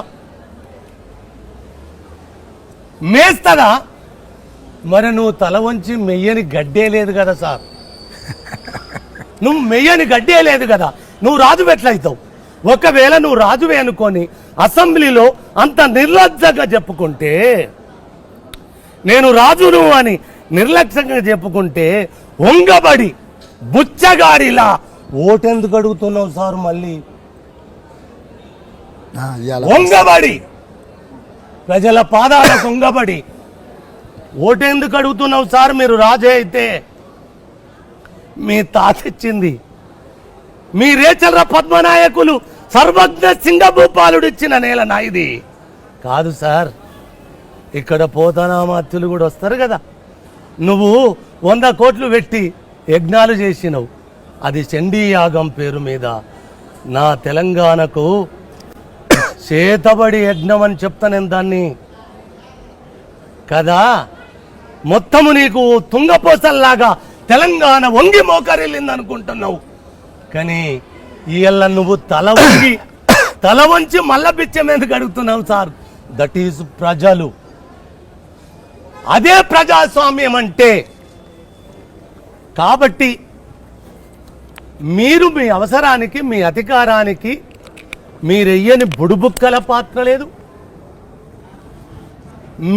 మేస్తదా? మరి నువ్వు తల వంచి మెయ్యని గడ్డే లేదు కదా సార్, నువ్వు మెయ్యని గడ్డే లేదు కదా, నువ్వు రాజు ఎట్లయితావు? ఒకవేళ నువ్వు రాజువే అనుకొని అసెంబ్లీలో అంత నిర్లజ్జంగా చెప్పుకుంటే, నేను రాజును అని నిర్లక్ష్యంగా చెప్పుకుంటే, ఒంగబడి బుచ్చగాడిలా ఓటెందుకు అడుగుతున్నావు సార్? మళ్ళీ ఒంగబడి ప్రజల పాదాల ఒంగబడి ఓటెందుకు అడుగుతున్నావు సార్? మీరు రాజే అయితే మీ తాత ఇచ్చింది, మీ రేచల పద్మనాయకులు సర్వజ్ఞ సింగభూపాలుడు ఇచ్చిన నేల నా ఇది కాదు సార్. ఇక్కడ పోతనామాత్యులు కూడా వస్తారు కదా, నువ్వు 100 కోట్లు పెట్టి యజ్ఞాలు చేసినవు, అది చండీ యాగం పేరు మీద. నా తెలంగాణకు చేతబడి యజ్ఞం అని చెప్తా నేను దాన్ని కదా. మొత్తము నీకు తుంగపోసల్లాగా తెలంగాణ వంగి మోకరిల్లింది అనుకుంటున్నావు, కానీ ఇయ్యల్ల నువ్వు తల వంచి మల్ల బిచ్చం ఎందుకు అడుగుతున్నావు సార్? దట్ ఈజ్ ప్రజలు. అదే ప్రజాస్వామ్యం అంటే. కాబట్టి మీరు మీ అవసరానికి మీ అధికారానికి మీరెయ్యని బుడుబుక్కల పాత్ర లేదు,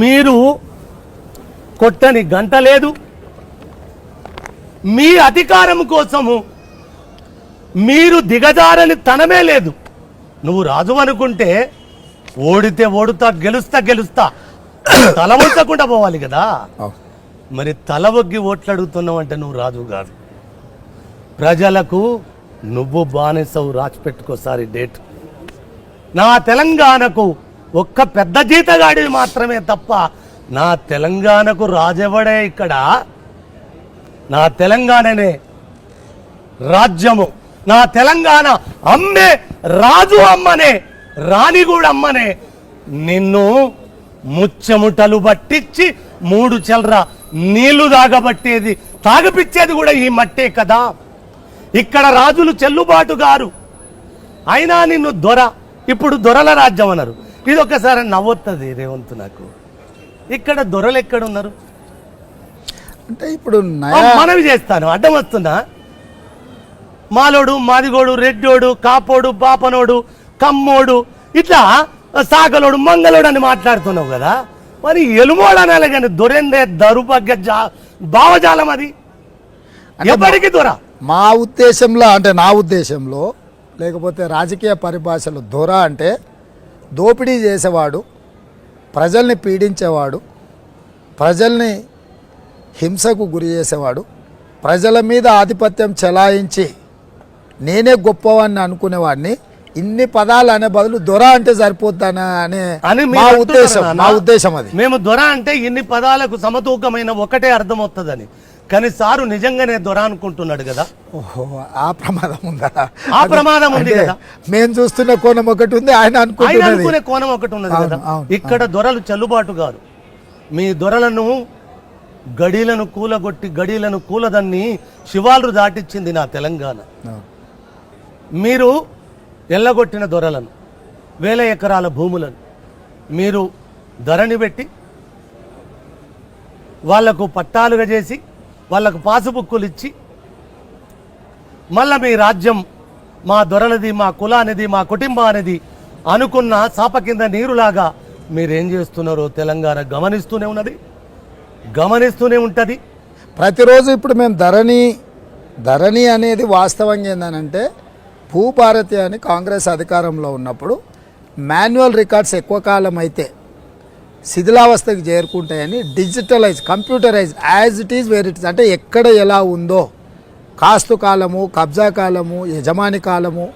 మీరు కొట్టని గంట లేదు, మీ అధికారం కోసము మీరు దిగజారని తనమే లేదు. నువ్వు రాజు అనుకుంటే ఓడితే ఓడుతా, గెలుస్తా తల వంచకుండా పోవాలి కదా. మరి తల ఒగ్గి ఓట్లు అడుగుతున్నావు అంటే నువ్వు రాజు కాదు. ప్రజలకు నువ్వు బానిసవు. రాసి పెట్టుకోసారి డేట్. నా తెలంగాణకు ఒక్క పెద్ద జీతగాడివి మాత్రమే తప్ప నా తెలంగాణకు రాజెవడే? ఇక్కడ నా తెలంగాణనే రాజ్యము, నా తెలంగాణ అమ్మే రాజు అమ్మనే, రాణి కూడా అమ్మనే. నిన్ను ముచ్చముటలు పట్టించి 3 చెల్ర నీళ్లు తాగపిచ్చేది కూడా ఈ మట్టే కదా. ఇక్కడ రాజులు చెల్లుబాటు గారు, అయినా నిన్ను ఇప్పుడు దొరల రాజ్యం అన్నారు. ఇది ఒకసారి నవ్వుతుంది రేవంత్ నాకు. ఇక్కడ దొరలు ఎక్కడున్నారు అంటే ఇప్పుడు మనవి చేస్తాను, అడ్డం వస్తున్నా. మాలోడు, మాదిగోడు, రెడ్డోడు, కాపోడు, బాపనోడు, కమ్మోడు, ఇట్లా సాగలోడు, మంగళోడు అని మాట్లాడుతున్నావు కదా. మరి ఎలుమోడు అనాలి కానీ దొరేందే దరుపగ్గ భావజాలం అది. ఎప్పటికీ దొర మా ఉద్దేశంలో, అంటే నా ఉద్దేశంలో, లేకపోతే రాజకీయ పరిభాషలో దొర అంటే దోపిడీ చేసేవాడు, ప్రజల్ని పీడించేవాడు, ప్రజల్ని హింసకు గురి చేసేవాడు, ప్రజల మీద ఆధిపత్యం చెలాయించి నేనే గొప్పవాడిని అనుకునేవాడిని ఇన్ని పదాలు అనే బదులు దొర అంటే సరిపోతానా అనే అని మా మీరు ఉద్దేశం అంటున్నారా? మా ఉద్దేశం అది. మేము దొర అంటే ఇన్ని పదాలకు సమతూకమైన ఒకటే అర్థం వస్తుందని, కానీ సారు నిజంగానే దొర అనుకుంటున్నాడు కదా. ఓహో, ఆ ప్రమాదం ఉందా? ఆ ప్రమాదం ఉంది అంటే కదా. మేము చూస్తున్న కోణం ఒకటి ఉంది, ఆయన ఆయన అనుకుంటున్నది. అనుకునే కోణం ఒకటి ఉన్నది కదా. అవును, ఇక్కడ దొరలు చెల్లుబాటు కాదు. మీ దొరలను గడీలను కూలగొట్టి గడీలను కూలదన్ని శివాలు దాటిచ్చింది నా తెలంగాణ. అవును. మీరు ఎల్లగొట్టిన దొరలను, వేల ఎకరాల భూములను మీరు ధరణి పెట్టి వాళ్లకు పట్టాలుగా చేసి వాళ్లకు పాసుబుక్కులు ఇచ్చి మళ్ళా మీ రాజ్యం మా దొరలది, మా కులానిది, మా కుటుంబానిది అనుకున్న చాప కింద నీరులాగా మీరేం చేస్తున్నారో తెలంగాణ గమనిస్తూనే ఉన్నది, గమనిస్తూనే ఉంటుంది. ప్రతిరోజు ఇప్పుడు మేము ధరణి అనేది వాస్తవంగా ఏందనంటే, భూభారతి అని కాంగ్రెస్ అధికారంలో ఉన్నప్పుడు మాన్యువల్ రికార్డ్స్ ఎక్కువ కాలం అయితే శిథిలావస్థకి చేరుకుంటాయని digitalise, computerise, as it is where it is, అంటే ఎక్కడ ఎలా ఉందో కాస్తు కాలము, కబ్జా కాలము, యజమాని కాలము,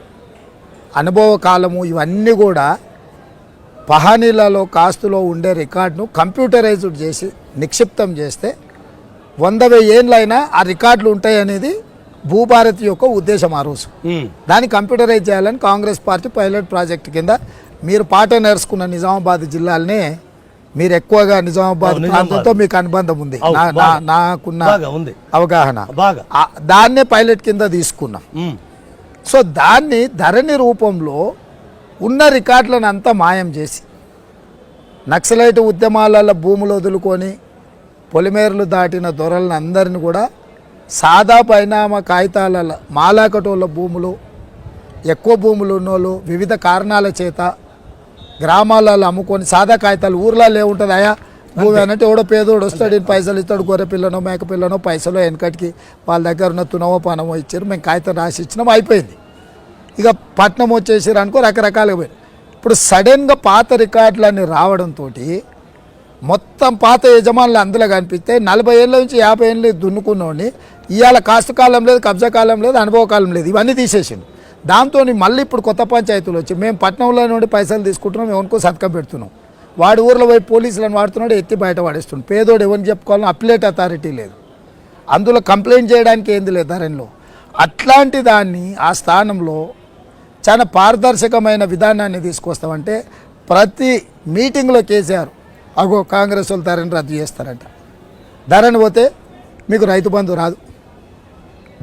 అనుభవ కాలము, ఇవన్నీ కూడా పహానీలలో కాస్తులో ఉండే రికార్డును కంప్యూటరైజ్డ్ చేసి నిక్షిప్తం చేస్తే 100,000 ఏళ్ళైనా ఆ రికార్డులు ఉంటాయి అనేది భూభారతి యొక్క ఉద్దేశం ఆ రోజు. దాన్ని కంప్యూటరైజ్ చేయాలని కాంగ్రెస్ పార్టీ పైలట్ ప్రాజెక్ట్ కింద, మీరు పాట నేర్చుకున్న నిజామాబాద్ జిల్లాలనే మీరు ఎక్కువగా నిజామాబాద్ ప్రాంతంతో మీకు అనుబంధం ఉంది, నాకున్న అవగాహన, దాన్నే పైలట్ కింద తీసుకున్నాం. సో దాన్ని ధరణి రూపంలో ఉన్న రికార్డులను అంతా మాయం చేసి నక్సలైట్ ఉద్యమాలలో భూములు వదులుకొని పొలిమేరలు దాటిన దొరలను అందరిని కూడా సాదా పరిణామ కాగితాల మాలాకటోళ్ళ భూములు, ఎక్కువ భూములు ఉన్నోళ్ళు వివిధ కారణాల చేత గ్రామాలలో అమ్ముకొని సాదా కాగితాలు ఊర్లలో ఏముంటుంది, అయా భూమి అన్నట్టు ఎవడో పేదోడు వస్తాడు, పైసలు ఇస్తాడు, గొర్రె పిల్లనో మేక పిల్లనో పైసలో వెనకటికి వాళ్ళ దగ్గర ఉన్న తునవో పనమో ఇచ్చారు, మేము కాగితం రాసి ఇచ్చినాం, అయిపోయింది. ఇక పట్నం వచ్చేసారు అనుకో రకరకాలుగా పోయింది. ఇప్పుడు సడన్గా పాత రికార్డులన్నీ రావడంతో మొత్తం పాత యజమానులు అందులో కనిపిస్తే 40 ఏళ్ళ నుంచి 50 ఏళ్ళు దున్నుకున్నోడిని ఇవాళ కాస్తు కాలం లేదు, కబ్జా కాలం లేదు, అనుభవ కాలం లేదు, ఇవన్నీ తీసేసిండు. దాంతో మళ్ళీ ఇప్పుడు కొత్త పంచాయతీలు వచ్చి మేము పట్నంలో నుండి పైసలు తీసుకుంటున్నాం, ఎవరికో సతకం పెడుతున్నాం, వాడు ఊర్లో పోయి పోలీసులను వాడుతున్నాడు, ఎత్తి బయట వాడేస్తున్నాడు. పేదోడు ఎవరిని చెప్పుకోవాలని అప్లేట్ అథారిటీ లేదు, అందులో కంప్లైంట్ చేయడానికి ఏంది లేదు ధరణిలో. అట్లాంటి దాన్ని ఆ స్థానంలో చాలా పారదర్శకమైన విధానాన్ని తీసుకొస్తామంటే, ప్రతి మీటింగ్లో కేసీఆర్ అగో కాంగ్రెస్ వాళ్ళు ధరణి రద్దు చేస్తారంట, ధరణి పోతే మీకు రైతు బంధు రాదు,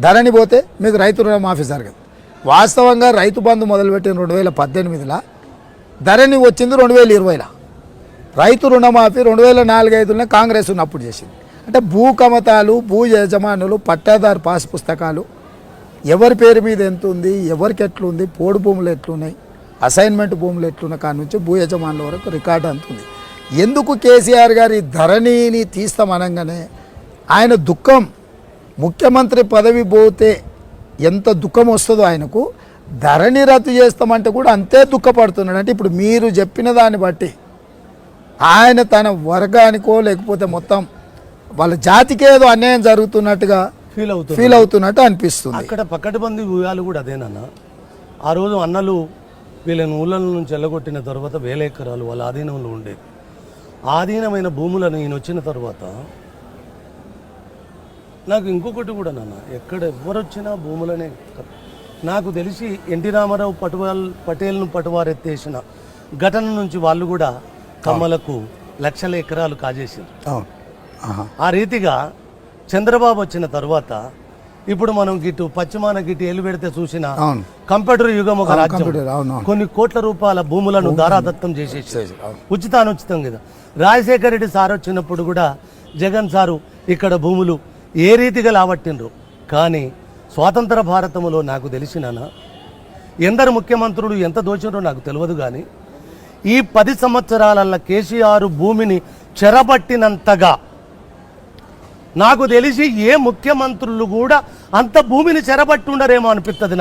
ధరణి పోతే మీకు రైతు రుణమాఫీ జరగదు. వాస్తవంగా రైతు బంధు మొదలుపెట్టిన 2018లో, ధరణి వచ్చింది 2020లో. రైతు రుణమాఫీ 2004-05 కాంగ్రెస్ ఉన్నప్పుడు చేసింది. అంటే భూ కమతాలు, భూ యజమానులు, పట్టాదారు పాస్ పుస్తకాలు, ఎవరి పేరు మీద ఎంత ఉంది, ఎవరికి ఎట్లుంది, పోడు భూములు ఎట్లున్నాయి, అసైన్మెంట్ భూములు ఎట్లున్న కాడ నుంచి భూ యజమానుల వరకు రికార్డు అంతుంది. ఎందుకు కేసీఆర్ గారి ధరణిని తీస్తామనగానే ఆయన దుఃఖం, ముఖ్యమంత్రి పదవి పోతే ఎంత దుఃఖం వస్తుందో ఆయనకు, ధరణి రద్దు చేస్తామంటే కూడా అంతే దుఃఖపడుతున్నాడు. అంటే ఇప్పుడు మీరు చెప్పిన దాన్ని బట్టి ఆయన తన వర్గానికో లేకపోతే మొత్తం వాళ్ళ జాతికి ఏదో అన్యాయం జరుగుతున్నట్టుగా ఫీల్ అవుతున్నట్టు అనిపిస్తుంది. అక్కడ పక్కటిబంది ఊయాలు కూడా అదేనన్నా. ఆ రోజు అన్నలు వీళ్ళని ఊళ్ళ నుంచి వెళ్ళగొట్టిన తర్వాత 1000 ఎకరాలు వాళ్ళ ఆధీనంలో ఉండేది. ఆధీనమైన భూములను ఈయన వచ్చిన తర్వాత నాకు ఇంకొకటి కూడా నాన్న, ఎక్కడ ఎవరు వచ్చినా భూములనే. నాకు తెలిసి ఎన్టీ రామారావు పటేల్ను పటువారెత్తేసిన ఘటన నుంచి వాళ్ళు కూడా కమ్మలకు లక్షల ఎకరాలు కాజేసారు. ఆ రీతిగా చంద్రబాబు వచ్చిన తర్వాత ఇప్పుడు మనం గిట్టు పశ్చిమాన గిట్టు ఎల్లు పెడితే చూసిన కంప్యూటర్ యుగం ఒక రాజ్యం, కొన్ని కోట్ల రూపాయల భూములను దారాదత్తం చేసేసి ఉచితానుచితం కదా. రాజశేఖర రెడ్డి సార్ వచ్చినప్పుడు కూడా జగన్ సారు ఇక్కడ భూములు ఏ రీతిగా లావట్టిండ్రు. కానీ స్వాతంత్ర భారతంలో నాకు తెలిసినానా ఎందరు ముఖ్యమంత్రులు ఎంత దోచిండ్రో నాకు తెలియదు. కానీ ఈ 10 సంవత్సరాల కేసీఆర్ భూమిని చెరబట్టినంతగా నాకు తెలిసి ఏ ముఖ్యమంత్రులు కూడా అంత భూమిని చెరబట్టి ఉండరేమో అనిపిస్తుంది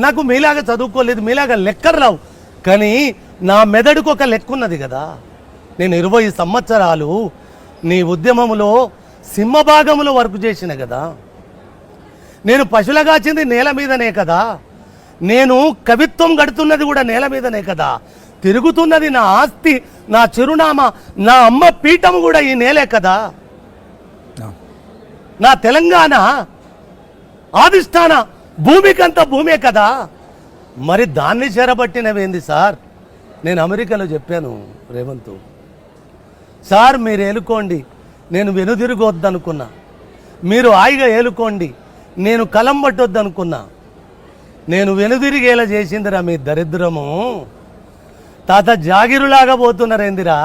నాకు మీలాగా చదువుకోలేదు, మీలాగా లెక్కలు రావు, కానీ నా మెదడుకు ఒక లెక్క ఉన్నది కదా. నేను 20 సంవత్సరాలు నీ ఉద్యమంలో సింహభాగంలో వర్క్ చేసిన కదా. నేను పశువులగాచింది నేల మీదనే కదా. నేను కవిత్వం గడుతున్నది కూడా నేల మీదనే కదా, తిరుగుతున్నది నా ఆస్తి, నా చిరునామా, నా అమ్మ పీఠం కూడా ఈ నేలే కదా, నా తెలంగాణ ఆదిష్టాన భూమికంత భూమే కదా. మరి దాన్ని చెరబట్టినవేంది సార్? నేను అమెరికాలో చెప్పాను రేవంత్ సార్, మీరు ఏలుకోండి, నేను వెనుదిరగొద్దనుకున్నా. మీరు హాయిగా ఏలుకోండి, నేను కలం పట్టొద్దనుకున్నా. నేను వెనుదిరిగేలా చేసిందిరా మీ దరిద్రము. తాత జాగిరులాగా పోతున్నారేందిరా?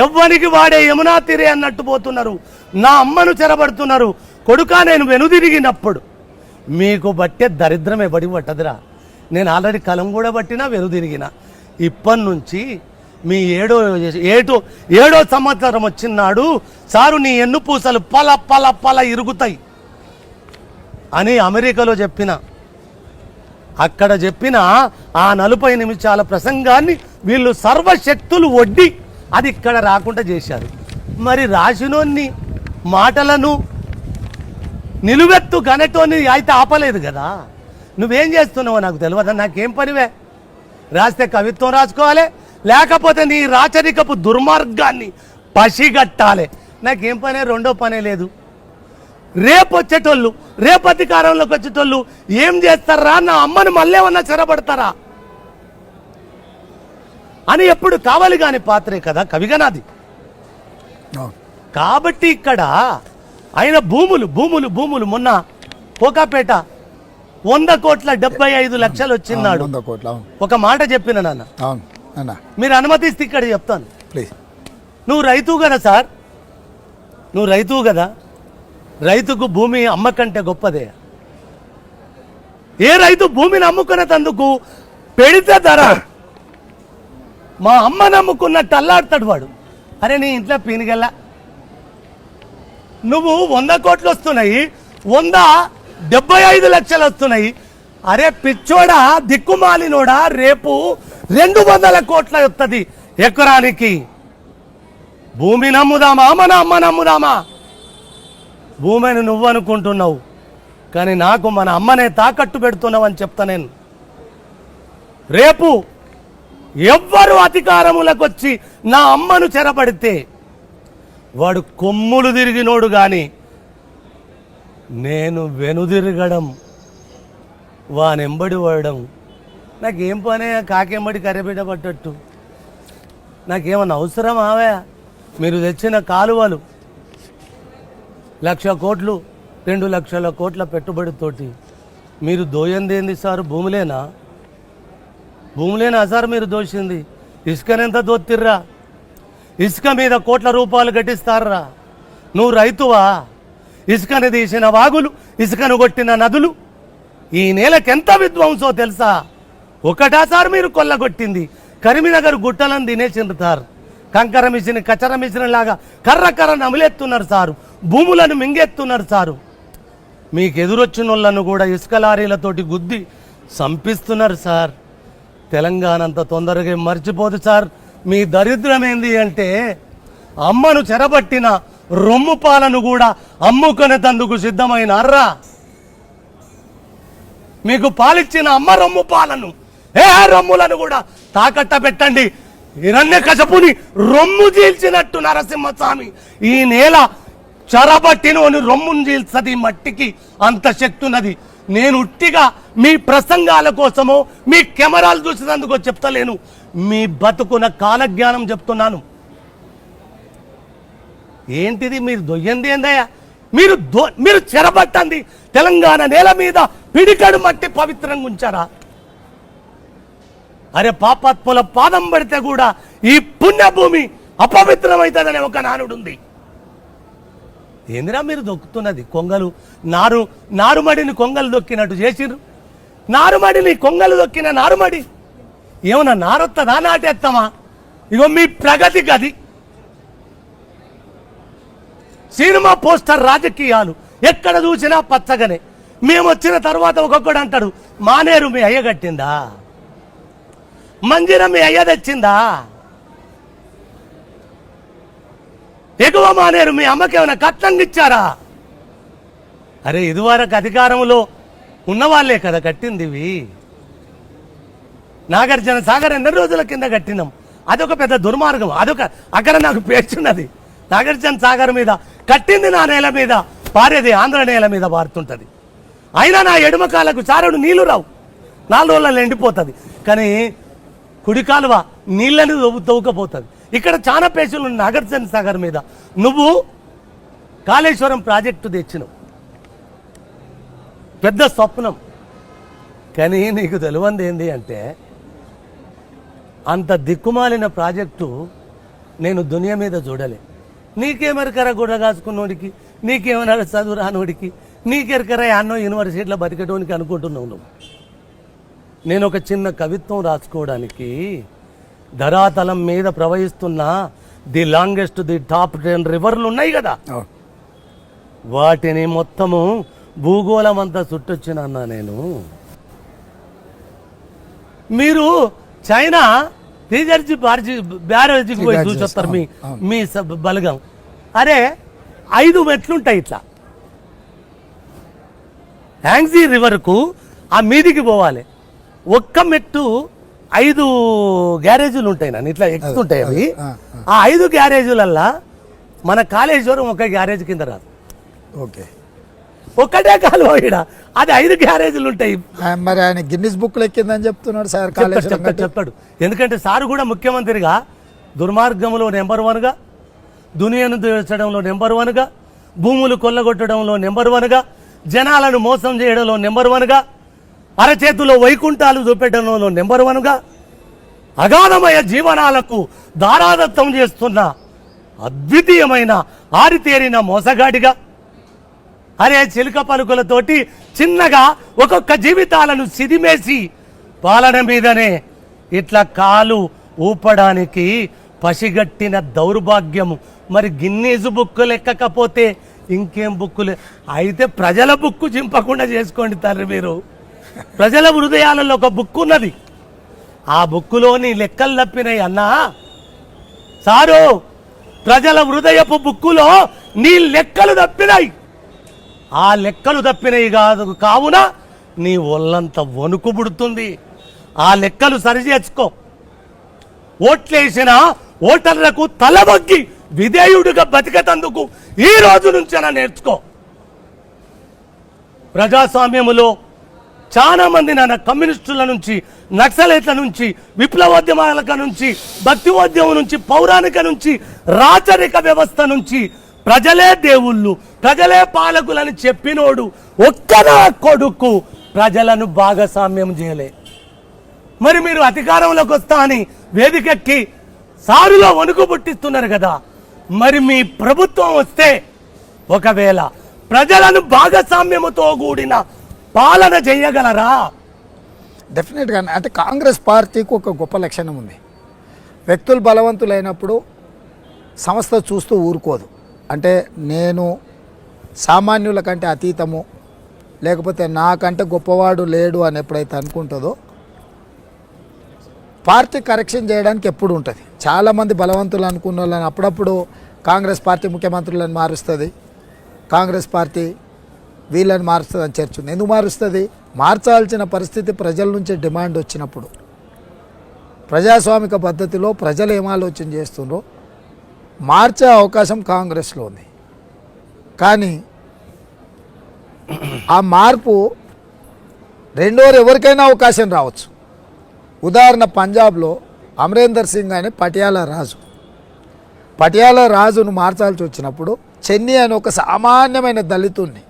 ఎవ్వనికి వాడే యమునా తీరే అన్నట్టు పోతున్నారు. నా అమ్మను చెరబడుతున్నారు. కొడుకా, నేను వెనుదిరిగినప్పుడు మీకు బట్టే దరిద్రం ఎవడి పట్టదురా. నేను ఆల్రెడీ కలం కూడా పట్టినా, వెనుదిరిగిన. ఇప్పటి నుంచి మీ ఏడో సంవత్సరం వచ్చినాడు సారు నీ ఎన్ను పూసలు పల పల పల ఇరుగుతాయి అని అమెరికాలో చెప్పిన. అక్కడ చెప్పిన ఆ 40 నిమిషాల ప్రసంగాన్ని వీళ్ళు సర్వశక్తులు ఒడ్డి అది ఇక్కడ రాకుండా చేశారు. మరి రాసినోన్ని మాటలను నిలువెత్తు గనటోని అయితే ఆపలేదు కదా. నువ్వేం చేస్తున్నావో నాకు తెలియదు. నాకేం పనివే? రాస్తే కవిత్వం రాసుకోవాలి, లేకపోతే నీ రాచరికపు దుర్మార్గాన్ని పసిగట్టాలి. నాకేం పనే, రెండో పనే లేదు. రేపు వచ్చేటోళ్ళు, రేపు అధికారంలోకి వచ్చేటోళ్ళు ఏం చేస్తారా? నా అమ్మను మళ్ళేమన్నా చెరబడతారా అని ఎప్పుడు కావాలి కాని పాత్రే కదా కవిగనాది. కాబట్టి ఇక్కడ ఆయన భూములు భూములు భూములు మొన్న కోకాపేట 100,75,00,000 వచ్చిన్నాడు. ఒక మాట చెప్పిన నాన్న, మీరు అనుమతిస్తే ఇక్కడ చెప్తాను. నువ్వు రైతు కదా సార్, నువ్వు రైతు కదా. రైతుకు భూమి అమ్మకంటే గొప్పదే. ఏ రైతు భూమిని అమ్ముకునేందుకు పెడితే ధర మా అమ్మ నమ్ముకున్నట్టు అల్లాడతాడు వాడు. అరే నీ ఇంట్లో పీనిగల్లా, నువ్వు 100 కోట్లు వస్తున్నాయి, 175,00,000 వస్తున్నాయి. అరే పిచ్చోడా, దిక్కుమాలినోడా, రేపు 200 కోట్ల వస్తుంది ఎకరానికి. భూమి నమ్ముదామా, మన అమ్మ నమ్ముదామా? భూమిని నువ్వు అనుకుంటున్నావు, కానీ నాకు మన అమ్మనే తాకట్టు పెడుతున్నావు అని చెప్తా నేను. రేపు ఎవ్వరు అధికారములకు వచ్చి నా అమ్మను చెరబడితే వాడు కొమ్ములు తిరిగినోడు కానీ నేను వెనుదిరగడం, వానెంబడి వాడడం నాకేం పనే? కాకెంబడి కర్రెబిడ్డ పట్టట్టు నాకేమన్నా అవసరం ఆవే? మీరు తెచ్చిన కాలువలు 1,00,000 కోట్లు 2 లక్షల కోట్ల పెట్టుబడితోటి మీరు దోయందేంది సార్? భూములేనా సార్ మీరు దోషింది? ఇసుకనెంత దోత్తిర్రా? ఇసుక మీద కోట్ల రూపాయలు కట్టిస్తారా? నువ్వు రైతువా? ఇసుకని తీసిన వాగులు, ఇసుకను కొట్టిన నదులు ఈ నేలకెంత విధ్వంసో తెలుసా? ఒకటా సార్ మీరు కొల్లగొట్టింది? కరీంనగర్ గుట్టలను తినేసిండ్రు సార్. కంకర మిషన్, కచర మిషన్ లాగా కర్ర నమిలేస్తున్నారు సారు. భూములను మింగెత్తున్నారు సారు. మీకు ఎదురొచ్చిన వాళ్ళను కూడా ఇసుక లారీలతోటి గుద్ది సంపిస్తున్నారు సార్. తెలంగాణ అంత తొందరగా మర్చిపోదు సార్. మీ దరిద్రం ఏంది అంటే అమ్మను చెరబట్టిన రొమ్ము పాలను కూడా అమ్ముకునేందుకు సిద్ధమైనారా? మీకు పాలిచ్చిన అమ్మ రొమ్ము పాలను, రొమ్ములను కూడా తాకట్ట పెట్టండి. హిరణ్యకశపుని రొమ్ము చీల్చినట్టు నరసింహస్వామి ఈ నేల చెరబట్టినోని రొమ్మును చీల్చది. మట్టికి అంత శక్తి ఉన్నది. నేను ఉట్టిగా మీ ప్రసంగాల కోసమో మీ కెమెరాలు చూసినందుకో చెప్తలేను, మీ బతుకున్న కాలజ్ఞానం చెప్తున్నాను. ఏంటిది మీరు దొయ్యంది ఏందయ్యా? మీరు చెరబట్టండి. తెలంగాణ నేల మీద పిడికడు మట్టి పవిత్రంగా ఉంచారా? అరే పాపాత్ముల పాదం పడితే కూడా ఈ పుణ్యభూమి అపవిత్రమవుతుందనే ఒక నానుడు ఉంది. ఏందిరా మీరు దొక్కుతున్నది? కొంగలు నారుమడిని కొంగలు దొక్కినట్టు చేసిర్రు. నారుమడిని కొంగలు దొక్కిన నారుమడి ఏమన్నా నారొత్తదా, నాటేస్తామా? ఇగో మీ ప్రగతి గది. సినిమా పోస్టర్ రాజకీయాలు ఎక్కడ చూసినా పచ్చగానే. మేము వచ్చిన తర్వాత ఒక్కొక్కడు అంటాడు, మానేరు మీ అయ్య కట్టిందా, మంజిర మీ అయ్య తెచ్చిందా, ఎగువ మానేరు మీ అమ్మకేమైనా కట్నంగా ఇచ్చారా? అరే ఇదివరకు అధికారంలో ఉన్నవాళ్లే కదా కట్టింది ఇవి. నాగార్జున సాగర్ ఎన్ని రోజుల కింద కట్టినాం. అదొక పెద్ద దుర్మార్గం. అక్కడ నాకు పేర్చున్నది. నాగార్జున సాగర్ మీద కట్టింది నా నేల మీద, పారేది ఆంధ్ర నేల మీద పారుతుంటుంది. అయినా నా ఎడమ కాలకు చారుడు నీళ్లు రావు, 4 రోజులలో ఎండిపోతుంది. కానీ కుడి కాలువ నీళ్ళని తవ్వుకపోతుంది. ఇక్కడ చాలా పేషులు నాగార్జున సాగర్ మీద. నువ్వు కాళేశ్వరం ప్రాజెక్టు తెచ్చినావు, పెద్ద స్వప్నం. కానీ నీకు తెలియంది ఏంటి అంటే, అంత దిక్కుమాలిన ప్రాజెక్టు నేను దునియా మీద చూడలే. నీకేమెరకరా గుడ్డ కాసుకున్నోడికి, నీకేమైనా చదువు రానోడికి, నీకెరకరా అన్నో యూనివర్సిటీలో బతికేటోనికి అనుకుంటున్నావు నువ్వు. నేను ఒక చిన్న కవిత్వం రాసుకోవడానికి ధరాతలం మీద ప్రవహిస్తున్న ది లాంగెస్ట్, ది టాప్ 10 రివర్లు ఉన్నాయి కదా, వాటిని మొత్తము భూగోళం అంతా చుట్టొచ్చినన్నా నేను. మీరు చైనా బ్యారేజీకి పోయి చూసొస్తారు మీ బలగం. అరే 5 మెట్లుంటాయి ఇట్లా, హ్యాంగ్జీ రివర్కు ఆ మీదికి పోవాలి. ఒక్క మెట్టు 5 గ్యారేజీలు ఉంటాయి నన్ను ఇట్లా ఎక్కుతుంటాయి అవి. ఆ 5 గ్యారేజీలల్లా మన కాళేశ్వరం ఒక గ్యారేజ్ కింద రాదు. ఓకే, ఒక్కటే కాలువ ఈడ, అది 5 గ్యారేజీలు ఉంటాయి. మరి ఆయన గిన్నిస్ బుక్ ఎక్కిందని చెప్తున్నాడు సార్. చెప్పాడు. ఎందుకంటే సారు కూడా ముఖ్యమంత్రిగా దుర్మార్గంలో నెంబర్ 1గా, దునియాను దోచడంలో నెంబర్ 1గా, భూములు కొల్లగొట్టడంలో నెంబర్ 1గా, జనాలను మోసం చేయడంలో నెంబర్ 1గా, అరచేతులో వైకుంఠాలు చూపెట్టడంలో నెంబర్ 1గా, అగాధమయ జీవనాలకు దారాదత్తం చేస్తున్న అద్వితీయమైన ఆరితేరిన మోసగాడిగా, అరే చిలుక పలుకులతోటి చిన్నగా ఒక్కొక్క జీవితాలను సిదిమేసి పాలన మీదనే ఇట్లా కాలు ఊపడానికి పసిగట్టిన దౌర్భాగ్యము. మరి గిన్నీసు బుక్కులు ఎక్కకపోతే ఇంకేం బుక్కులు అయితే ప్రజల బుక్కు చింపకుండా చేసుకోండి తండ్రి. మీరు ప్రజల హృదయాలలో ఒక బుక్ ఉన్నది, ఆ బుక్కులోని లెక్కలు తప్పినాయి అన్నా. సారు, ప్రజల హృదయపు బుక్కులో నీ లెక్కలు తప్పినాయి. ఆ లెక్కలు తప్పినవి కావున నీ ఒళ్ళంతా వణుకు పుడుతుంది. ఆ లెక్కలు సరిచేసుకో. ఓట్లేసిన ఓటర్లకు తలవగ్గి విధేయుడిగా బతికేతందుకు ఈ రోజు నుంచైనా నేర్చుకో. ప్రజాస్వామ్యములో చాలా మంది నాన్న కమ్యూనిస్టుల నుంచి, నక్సలైట్ల నుంచి, విప్లవోద్యమాల నుంచి, భక్తివోద్యమం నుంచి, పౌరాణిక నుంచి, రాచరిక వ్యవస్థ నుంచి ప్రజలే దేవుళ్ళు, ప్రజలే పాలకులని చెప్పినోడు ఒక్కనా కొడుకు ప్రజలను భాగస్వామ్యం చేయలే. మరి మీరు అధికారంలోకి వస్తా అని వేదికెక్కి సారులో వణుకు పుట్టిస్తున్నారు కదా. మరి మీ ప్రభుత్వం వస్తే ఒకవేళ ప్రజలను భాగస్వామ్యముతో కూడిన పాలన చేయగలరా? డెఫినెట్గా. అంటే కాంగ్రెస్ పార్టీకి ఒక గొప్ప లక్షణం ఉంది. వ్యక్తులు బలవంతులైనప్పుడు సంస్థ చూస్తూ ఊరుకోదు. అంటే నేను సామాన్యుల కంటే అతీతము, లేకపోతే నాకంటే గొప్పవాడు లేడు అని ఎప్పుడైతే అనుకుంటుందో పార్టీ కరెక్షన్ చేయడానికి ఎప్పుడు ఉంటుంది. చాలామంది బలవంతులు అనుకున్న వాళ్ళని అప్పుడప్పుడు కాంగ్రెస్ పార్టీ ముఖ్యమంత్రులను మారుస్తుంది, కాంగ్రెస్ పార్టీ వీళ్ళని మారుస్తుంది అని చర్చ ఉంది. ఎందుకు మారుస్తుంది? మార్చాల్సిన పరిస్థితి ప్రజల నుంచి డిమాండ్ వచ్చినప్పుడు, ప్రజాస్వామిక పద్ధతిలో ప్రజలు ఏం ఆలోచన చేస్తుండ్రో మార్చే అవకాశం కాంగ్రెస్లో ఉంది. కానీ ఆ మార్పు రెండోరు ఎవరికైనా అవకాశం రావచ్చు. ఉదాహరణ, పంజాబ్లో అమరేందర్ సింగ్ అని పటియాలా రాజును మార్చాల్సి వచ్చినప్పుడు చెన్నీ అని ఒక సామాన్యమైన దళితుణ్ణి,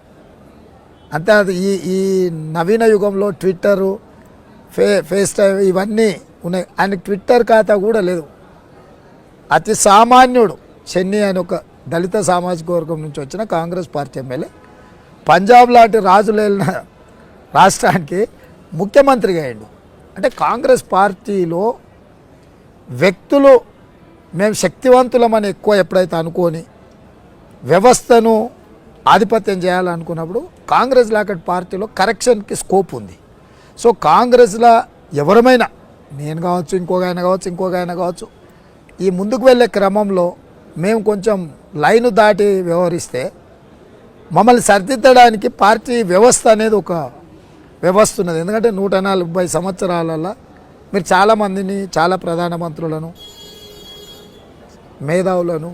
అంతే. అది ఈ నవీన యుగంలో ట్విట్టరు, ఫేస్ టైం ఇవన్నీ ఉన్నాయి. ఆయనకి ట్విట్టర్ ఖాతా కూడా లేదు. అతి సామాన్యుడు చెన్నీ అని ఒక దళిత సామాజిక వర్గం నుంచి వచ్చిన కాంగ్రెస్ పార్టీ ఎమ్మెల్యే పంజాబ్ లాంటి రాజులు వెళ్ళిన రాష్ట్రానికి ముఖ్యమంత్రిగా అయ్యాడు. అంటే కాంగ్రెస్ పార్టీలో వ్యక్తులు మేము శక్తివంతులమని ఎక్కువ ఎప్పుడైతే అనుకొని వ్యవస్థను ఆధిపత్యం చేయాలనుకున్నప్పుడు కాంగ్రెస్ లాంటి పార్టీలో కరెక్షన్కి స్కోప్ ఉంది. సో కాంగ్రెస్లో ఎవరమైనా, నేను కావచ్చు, ఇంకొక ఆయన కావచ్చు, ఈ ముందుకు వెళ్ళే క్రమంలో మేము కొంచెం లైను దాటి వ్యవహరిస్తే మమ్మల్ని సరిదిద్దడానికి పార్టీ వ్యవస్థ అనేది ఒక వ్యవస్థ ఉన్నది. ఎందుకంటే 140 సంవత్సరాలలో మీరు చాలామందిని, చాలా ప్రధానమంత్రులను, మేధావులను,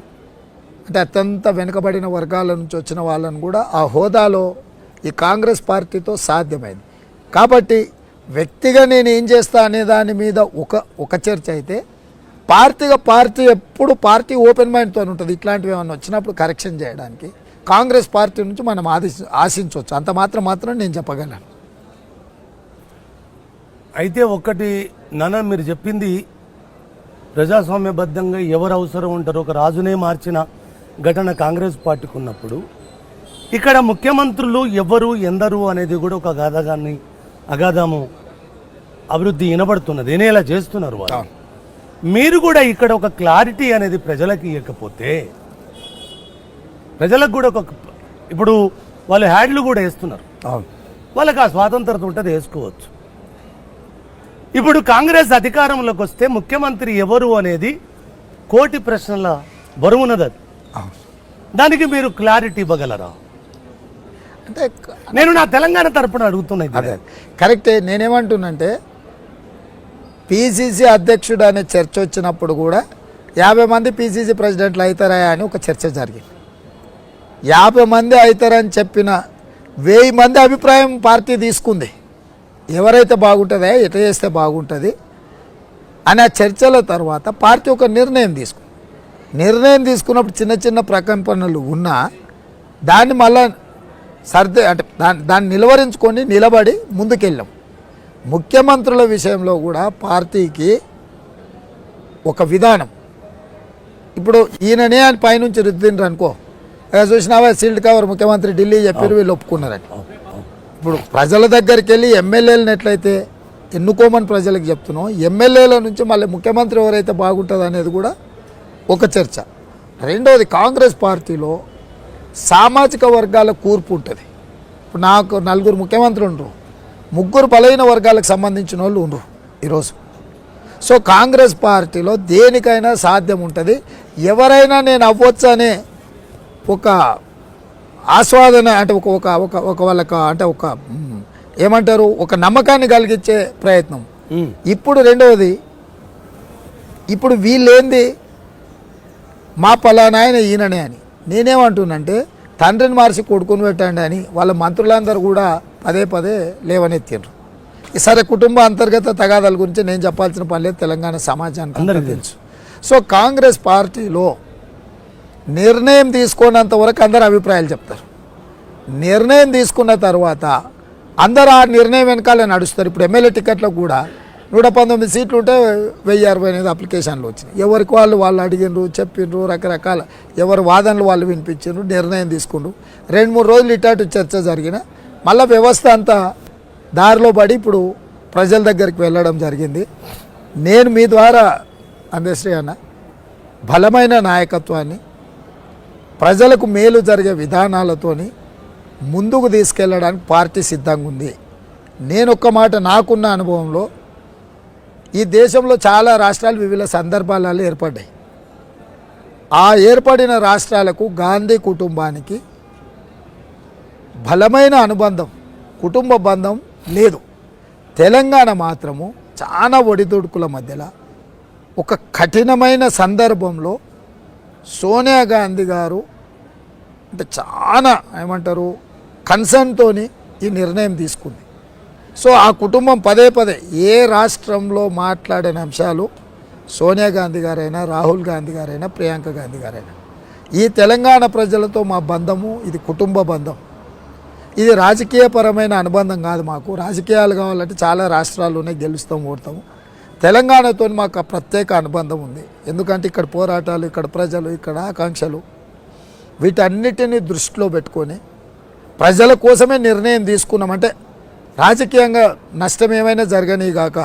అంటే అత్యంత వెనుకబడిన వర్గాల నుంచి వచ్చిన వాళ్ళను కూడా ఆ హోదాలో ఈ కాంగ్రెస్ పార్టీతో సాధ్యమైంది. కాబట్టి వ్యక్తిగా నేను ఏం చేస్తా అనే దాని మీద ఒక చర్చ అయితే, పార్టీ ఎప్పుడు పార్టీ ఓపెన్ మైండ్తో ఉంటుంది. ఇట్లాంటివి ఏమైనా వచ్చినప్పుడు కరెక్షన్ చేయడానికి కాంగ్రెస్ పార్టీ నుంచి మనం ఆశించవచ్చు. అంత మాత్రం నేను చెప్పగలను. అయితే ఒక్కటి నాన్న, మీరు చెప్పింది ప్రజాస్వామ్యబద్ధంగా ఎవరు అవసరం ఉంటారో ఒక రాజునే మార్చిన ఘటన కాంగ్రెస్ పార్టీకి ఉన్నప్పుడు, ఇక్కడ ముఖ్యమంత్రులు ఎవరు ఎందరు అనేది కూడా ఒక అగాధము అభివృద్ధి వినబడుతున్నది. ఇలా చేస్తున్నారు వాళ్ళు. మీరు కూడా ఇక్కడ ఒక క్లారిటీ అనేది ప్రజలకు ఇవ్వకపోతే, ప్రజలకు కూడా ఇప్పుడు వాళ్ళు హ్యాడ్లు కూడా వేస్తున్నారు, వాళ్ళకి ఆ స్వాతంత్రత ఉంటుంది, వేసుకోవచ్చు. ఇప్పుడు కాంగ్రెస్ అధికారంలోకి వస్తే ముఖ్యమంత్రి ఎవరు అనేది కోటి ప్రశ్నల బరువున్నది. దానికి మీరు క్లారిటీ ఇవ్వగలరా? అంటే నేను నా తెలంగాణ తరపున అడుగుతున్నాయి. అదే కరెక్టే. నేనేమంటున్నంటే, పిసిసి అధ్యక్షుడు అనే చర్చ వచ్చినప్పుడు కూడా 50 మంది పిసిసి ప్రెసిడెంట్లు అవుతారా అని ఒక చర్చ జరిగింది. 50 మంది అవుతారని చెప్పిన 1000 మంది అభిప్రాయం పార్టీ తీసుకుంది. ఎవరైతే బాగుంటుందా, ఎట్లా చేస్తే బాగుంటుంది అని ఆ చర్చల తర్వాత పార్టీ ఒక నిర్ణయం తీసుకుంది. నిర్ణయం తీసుకున్నప్పుడు చిన్న చిన్న ప్రకంపనలు ఉన్నా దాన్ని మళ్ళా అంటే దాన్ని నిలబడి ముందుకెళ్ళాం. ముఖ్యమంత్రుల విషయంలో కూడా పార్టీకి ఒక విధానం. ఇప్పుడు ఈయననే అని పైనుంచి రుద్దిండ్రు అనుకో, చూసినావా సీల్డ్ కవర్ ముఖ్యమంత్రి ఢిల్లీ చెప్పారు, వీళ్ళు ఒప్పుకున్నారని. ఇప్పుడు ప్రజల దగ్గరికి వెళ్ళి ఎమ్మెల్యేలను ఎట్లయితే ఎన్నుకోమని ప్రజలకు చెప్తున్నాం, ఎమ్మెల్యేల నుంచి మళ్ళీ ముఖ్యమంత్రి ఎవరైతే బాగుంటుంది అనేది కూడా ఒక చర్చ. రెండవది, కాంగ్రెస్ పార్టీలో సామాజిక వర్గాల కూర్పు ఉంటుంది. ఇప్పుడు నాకు 4 ముఖ్యమంత్రులు ఉండరు, 3 బలైన వర్గాలకు సంబంధించిన వాళ్ళు ఉండరు ఈరోజు. సో కాంగ్రెస్ పార్టీలో దేనికైనా సాధ్యం ఉంటుంది. ఎవరైనా నేను అవ్వచ్చు అనే ఒక ఆస్వాదన, అంటే ఒక వాళ్ళకి అంటే ఒక ఏమంటారు, ఒక నమ్మకాన్ని కలిగించే ప్రయత్నం. ఇప్పుడు రెండవది, ఇప్పుడు వీళ్ళేంది మా పలానా ఆయన ఈయననే అని. నేనేమంటున్నంటే, తండ్రిని మార్చి కొడుకుని పెట్టండి అని వాళ్ళ మంత్రులందరూ కూడా పదే లేవనెత్తిండ్రు. సరే, కుటుంబ అంతర్గత తగాదాల గురించి నేను చెప్పాల్సిన పని లేదు, తెలంగాణ సమాజానికి అందరికీ తెలుసు. సో కాంగ్రెస్ పార్టీలో నిర్ణయం తీసుకున్నంత వరకు అందరు అభిప్రాయాలు చెప్తారు. నిర్ణయం తీసుకున్న తర్వాత అందరు ఆ నిర్ణయం వెనకాల నడుస్తారు. ఇప్పుడు ఎమ్మెల్యే టికెట్లకు కూడా 119 సీట్లు ఉంటే 1068 అప్లికేషన్లు వచ్చినాయి. ఎవరికి వాళ్ళు అడిగినరు, చెప్పిండ్రు, రకరకాల ఎవరి వాదనలు వాళ్ళు వినిపించారు, నిర్ణయం తీసుకుండ్రు. 2-3 రోజులు ఇటాటు చర్చ జరిగిన మళ్ళీ వ్యవస్థ అంతా దారిలో పడి ఇప్పుడు ప్రజల దగ్గరికి వెళ్ళడం జరిగింది. నేను మీ ద్వారా అందశ్రీ అన్న బలమైన నాయకత్వాన్ని, ప్రజలకు మేలు జరిగే విధానాలతోని ముందుకు తీసుకెళ్ళడానికి పార్టీ సిద్ధంగా ఉంది. నేను ఒక్క మాట, నాకున్న అనుభవంలో ఈ దేశంలో చాలా రాష్ట్రాలు వివిధ సందర్భాలలో ఏర్పడ్డాయి. ఆ ఏర్పడిన రాష్ట్రాలకు గాంధీ కుటుంబానికి బలమైన అనుబంధం, కుటుంబ బంధం లేదు. తెలంగాణ మాత్రము చాలా ఒడిదుడుకుల మధ్యలో ఒక కఠినమైన సందర్భంలో సోనియా గాంధీ గారు అంటే చాలా ఏమంటారు కన్సర్న్తో ఈ నిర్ణయం తీసుకుంది. సో ఆ కుటుంబం పదే ఏ రాష్ట్రంలో మాట్లాడిన అంశాలు సోనియా గాంధీ గారైనా, రాహుల్ గాంధీ గారైనా, ప్రియాంక గాంధీ గారైనా, ఈ తెలంగాణ ప్రజలతో మా బంధము ఇది కుటుంబ బంధం. ఇది రాజకీయపరమైన అనుబంధం కాదు. మాకు రాజకీయాలు కావాలంటే చాలా రాష్ట్రాల్లోనే గెలుస్తాం, ఓడతాము. తెలంగాణతో మాకు ప్రత్యేక అనుబంధం ఉంది. ఎందుకంటే ఇక్కడ పోరాటాలు, ఇక్కడ ప్రజలు, ఇక్కడ ఆకాంక్షలు, వీటన్నిటిని దృష్టిలో పెట్టుకొని ప్రజల కోసమే నిర్ణయం తీసుకున్నామంటే రాజకీయంగా నష్టం ఏమైనా జరగనీగాక,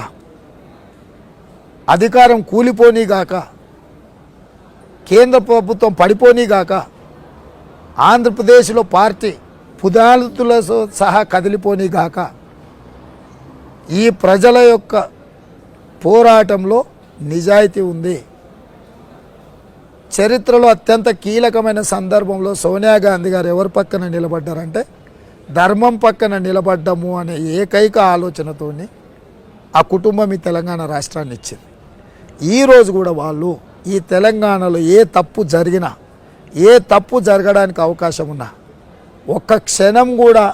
అధికారం కూలిపోనీగాక, కేంద్ర ప్రభుత్వం పడిపోనీగాక, ఆంధ్రప్రదేశ్లో పార్టీ పునాదులతో సహా కదిలిపోనీగాక, ఈ ప్రజల యొక్క పోరాటంలో నిజాయితీ ఉంది. చరిత్రలో అత్యంత కీలకమైన సందర్భంలో సోనియా గాంధీ గారు ఎవరి పక్కన నిలబడ్డారంటే ధర్మం పక్కన నిలబడ్డము అనే ఏకైక ఆలోచనతోని ఆ కుటుంబం ఈ తెలంగాణ రాష్ట్రాన్ని ఇచ్చింది. ఈరోజు కూడా వాళ్ళు ఈ తెలంగాణలో ఏ తప్పు జరిగినా, ఏ తప్పు జరగడానికి అవకాశం ఉన్నా ఒక్క క్షణం కూడా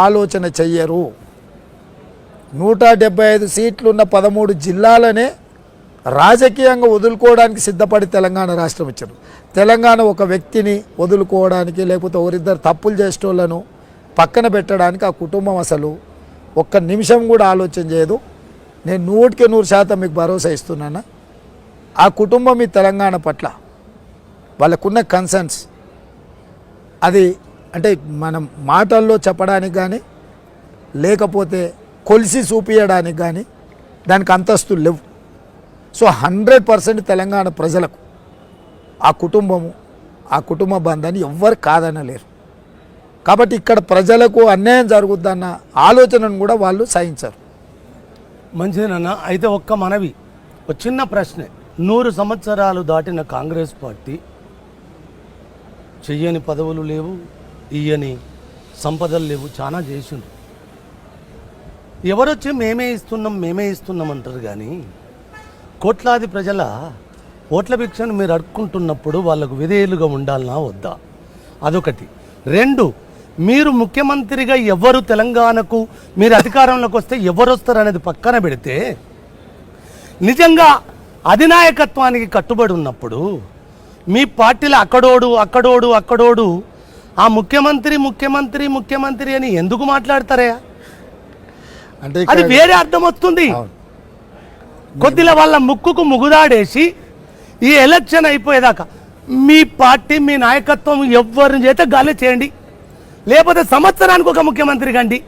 ఆలోచన చెయ్యరు. 175 సీట్లున్న 13 జిల్లాలనే రాజకీయంగా వదులుకోవడానికి సిద్ధపడి తెలంగాణ రాష్ట్రం ఇచ్చారు. తెలంగాణ ఒక వ్యక్తిని వదులుకోవడానికి లేకపోతే ఒకరిద్దరు తప్పులు చేసేటోళ్ళను పక్కన పెట్టడానికి ఆ కుటుంబం అసలు ఒక్క నిమిషం కూడా ఆలోచన చేయదు. నేను 100% మీకు భరోసా ఇస్తున్నాను. ఆ కుటుంబం ఈ తెలంగాణ పట్ల వాళ్ళకున్న కన్సర్న్స్ అది అంటే మనం మాటల్లో చెప్పడానికి కానీ లేకపోతే కొలిసి చూపించడానికి కానీ దానికి అంతస్తులు లేవు. సో 100% తెలంగాణ ప్రజలకు ఆ కుటుంబము ఆ కుటుంబ బంధాన్ని ఎవ్వరు కాదనలేరు. కాబట్టి ఇక్కడ ప్రజలకు అన్యాయం జరుగుద్దన్న ఆలోచనను కూడా వాళ్ళు సహించరు. మంచిదేనన్నా. అయితే ఒక్క మనవి, ఒక చిన్న ప్రశ్నే. 100 సంవత్సరాలు దాటిన కాంగ్రెస్ పార్టీ చెయ్యని పదవులు లేవు, ఇయ్యని సంపదలు లేవు, చాలా చేసిండ్రు. ఎవరొచ్చి మేమే ఇస్తున్నాం అంటారు. కానీ కోట్లాది ప్రజల ఓట్ల భిక్షను మీరు అడుక్కుంటున్నప్పుడు వాళ్ళకు విధేయులుగా ఉండాలనా వద్దా? అదొకటి. 2, మీరు ముఖ్యమంత్రిగా ఎవరు తెలంగాణకు మీరు అధికారంలోకి వస్తే ఎవరు వస్తారు అనేది పక్కన పెడితే, నిజంగా అధినాయకత్వానికి కట్టుబడి ఉన్నప్పుడు మీ పార్టీలో అక్కడోడు ఆ ముఖ్యమంత్రి అని ఎందుకు మాట్లాడతారా? అంటే అది వేరే అర్థం వస్తుంది. కొద్దిగా వాళ్ళ ముక్కుకు ముగుదాడేసి ఈ ఎలక్షన్ అయిపోయేదాకా మీ పార్టీ మీ నాయకత్వం ఎవరిని చేత గాలి చేయండి, లేకపోతే సంవత్సరానికి ఒక ముఖ్యమంత్రి కండి.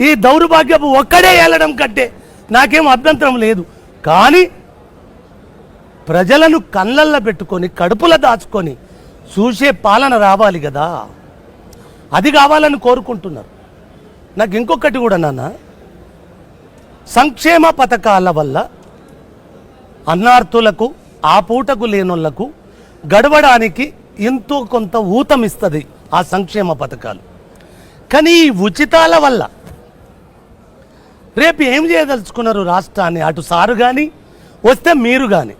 ఈ దౌర్భాగ్యపు ఒక్కడే వెళ్ళడం కంటే నాకేం అభ్యంతరం లేదు. కానీ ప్రజలను కళ్ళల్లో పెట్టుకొని కడుపులో దాచుకొని చూసే పాలన రావాలి కదా, అది కావాలని కోరుకుంటున్నారు. నాకు ఇంకొకటి కూడా నాన్న, సంక్షేమ పథకాల వల్ల అన్నార్థులకు ఆ పూటకు లేనోళ్లకు గడవడానికి ఎంతో కొంత ఊతమిస్తుంది ఆ సంక్షేమ పథకాలు. కానీ ఈ ఉచితాల వల్ల రేపు ఏం చేయదలుచుకున్నారు రాష్ట్రాన్ని? అటు సారు కానీ వస్తే మీరు కానీ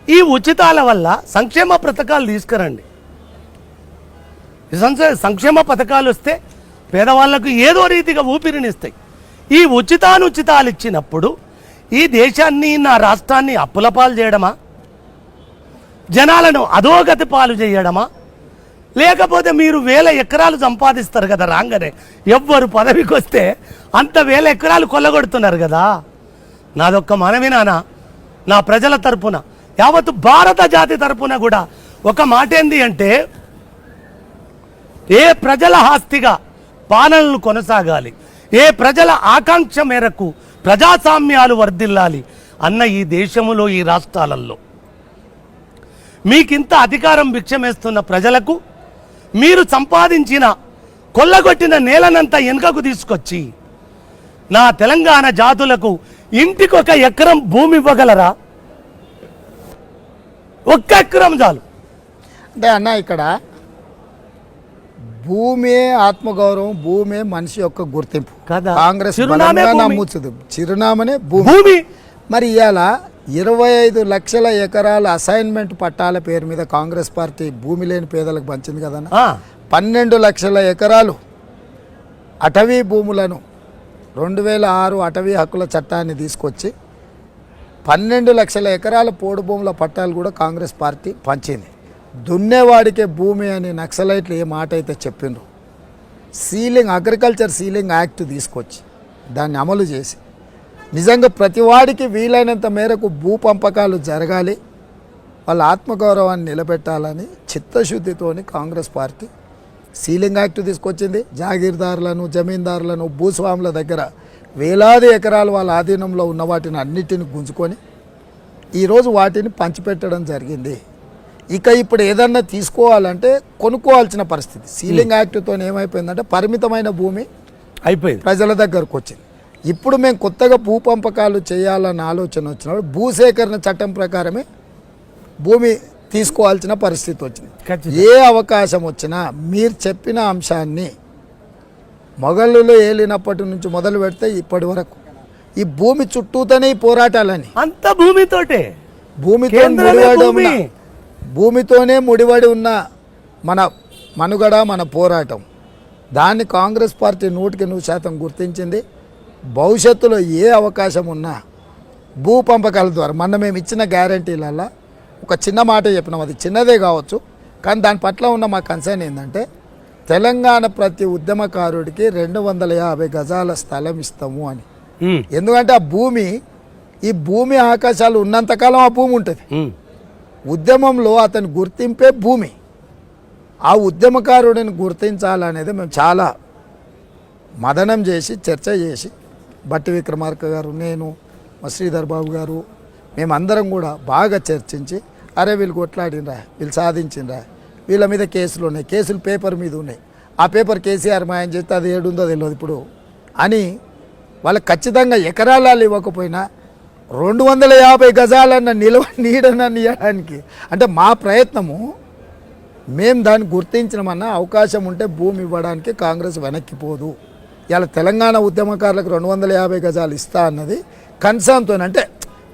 ఈ ఉచితాల వల్ల సంక్షేమ పథకాలు తీసుకురండి. సంక్షేమ పథకాలు వస్తే పేదవాళ్లకు ఏదో రీతిగా ఊపిరినిస్తాయి. ఈ ఉచితాలు ఇచ్చినప్పుడు ఈ దేశాన్ని నా రాష్ట్రాన్ని అప్పుల పాలు చేయడమా, జనాలను అధోగతి పాలు చేయడమా, లేకపోతే మీరు 1000 ఎకరాలు సంపాదిస్తారు కదా రాగానే, ఎవ్వరు పదవికి వస్తే అంత 1000 ఎకరాలు కొల్లగొడుతున్నారు కదా. నాదొక్క మనవి నాన్న, నా ప్రజల తరపున యావత్తు భారత జాతి తరపున కూడా ఒక మాట ఏంది అంటే, ఏ ప్రజల ఆస్తిగా పాలనలు కొనసాగాలి, ఏ ప్రజల ఆకాంక్ష మేరకు ప్రజాస్వామ్యాలు వర్ధిల్లాలి అన్న ఈ దేశములో ఈ రాష్ట్రాలలో మీకింత అధికారం భిక్షమేస్తున్న ప్రజలకు మీరు సంపాదించిన కొల్లగొట్టిన నేలనంతా వెనుకకు తీసుకొచ్చి నా తెలంగాణ జాతులకు ఇంటికొక ఎకరం భూమి ఇవ్వగలరా? ఒక్క ఎకరం చాలు. అంటే అన్న ఇక్కడ భూమే ఆత్మగౌరవం, భూమే మనిషి యొక్క గుర్తింపు కదా. కాంగ్రెస్ నమ్ముతుంది, చిరునామనే భూమి. మరి ఇవాళ 25 లక్షల ఎకరాల అసైన్మెంట్ పట్టాల పేరు మీద కాంగ్రెస్ పార్టీ భూమి లేని పేదలకు పంచింది కదన్న. 12 లక్షల ఎకరాలు అటవీ భూములను 2006 అటవీ హక్కుల చట్టాన్ని తీసుకొచ్చి 12 లక్షల ఎకరాల పోడు భూముల పట్టాలు కూడా కాంగ్రెస్ పార్టీ పంచింది. దున్నేవాడికే భూమి అని నక్సలైట్లు ఏ మాట అయితే చెప్పిండ్రు, అగ్రికల్చర్ సీలింగ్ యాక్ట్ తీసుకొచ్చి దాన్ని అమలు చేసి నిజంగా ప్రతి వాడికి వీలైనంత మేరకు భూ పంపకాలు జరగాలి, వాళ్ళ ఆత్మగౌరవాన్ని నిలబెట్టాలని చిత్తశుద్ధితోని కాంగ్రెస్ పార్టీ సీలింగ్ యాక్ట్ తీసుకొచ్చింది. జాగీర్దారులను, జమీందారులను, భూస్వాముల దగ్గర వేలాది ఎకరాలు వాళ్ళ ఆధీనంలో ఉన్న వాటిని అన్నిటిని గుంజుకొని ఈరోజు వాటిని పంచిపెట్టడం జరిగింది. ఇక ఇప్పుడు ఏదన్నా తీసుకోవాలంటే కొనుక్కోవాల్సిన పరిస్థితి. సీలింగ్ యాక్ట్తో ఏమైపోయిందంటే పరిమితమైన భూమి అయిపోయింది, ప్రజల దగ్గరకు వచ్చింది. ఇప్పుడు మేము కొత్తగా భూ పంపకాలు చేయాలన్న ఆలోచన వచ్చినప్పుడు భూసేకరణ చట్టం ప్రకారమే భూమి తీసుకోవాల్సిన పరిస్థితి వచ్చింది. ఏ అవకాశం వచ్చినా మీరు చెప్పిన అంశాన్ని మొఘలులు ఏలినప్పటి నుంచి మొదలు పెడితే ఇప్పటి వరకు ఈ భూమి చుట్టూతోనే ఈ పోరాటాలని అంత భూమితోటే భూమితో కేంద్రమే ముడివడి భూమి. ఉన్న భూమితోనే ముడివడి ఉన్న మన మనుగడ మన పోరాటం దాన్ని కాంగ్రెస్ పార్టీ 100% గుర్తించింది. భవిష్యత్తులో ఏ అవకాశం ఉన్నా భూ పంపకాల ద్వారా మేము ఇచ్చిన గ్యారంటీలల్లో ఒక చిన్న మాట చెప్పినాం, అది చిన్నదే కావచ్చు కానీ దాని పట్ల ఉన్న మా కన్సర్న్ ఏంటంటే తెలంగాణ ప్రతి ఉద్యమకారుడికి 250 గజాల స్థలం ఇస్తాము అని. ఎందుకంటే ఆ భూమి ఈ భూమి ఆకాశాలు ఉన్నంతకాలం ఆ భూమి ఉంటుంది. ఉద్యమంలో అతని గుర్తింపే భూమి. ఆ ఉద్యమకారుడిని గుర్తించాలనేది మేము చాలా మదనం చేసి చర్చ చేసి బట్టి విక్రమార్క గారు, నేను, మా శ్రీధర్ బాబు గారు, మేమందరం కూడా బాగా చర్చించి అరే వీళ్ళు కొట్లాడినరా, వీళ్ళు సాధించినరా, వీళ్ళ మీద కేసులు ఉన్నాయి, కేసులు పేపర్ మీద ఉన్నాయి, ఆ పేపర్ కేసీఆర్ మాయం చేస్తే అది ఏడుందో తెలియదు ఇప్పుడు అని వాళ్ళకి ఖచ్చితంగా ఎకరాలు ఇవ్వకపోయినా 250 గజాలన్న నీడనని ఇవ్వడానికి అంటే మా ప్రయత్నము. మేము దాన్ని గుర్తించినమన్నా అవకాశం ఉంటే భూమి ఇవ్వడానికి కాంగ్రెస్ వెనక్కిపోదు. ఇలా తెలంగాణ ఉద్యమకారులకు 250 గజాలు ఇస్తా అన్నది కన్సర్న్తో, అంటే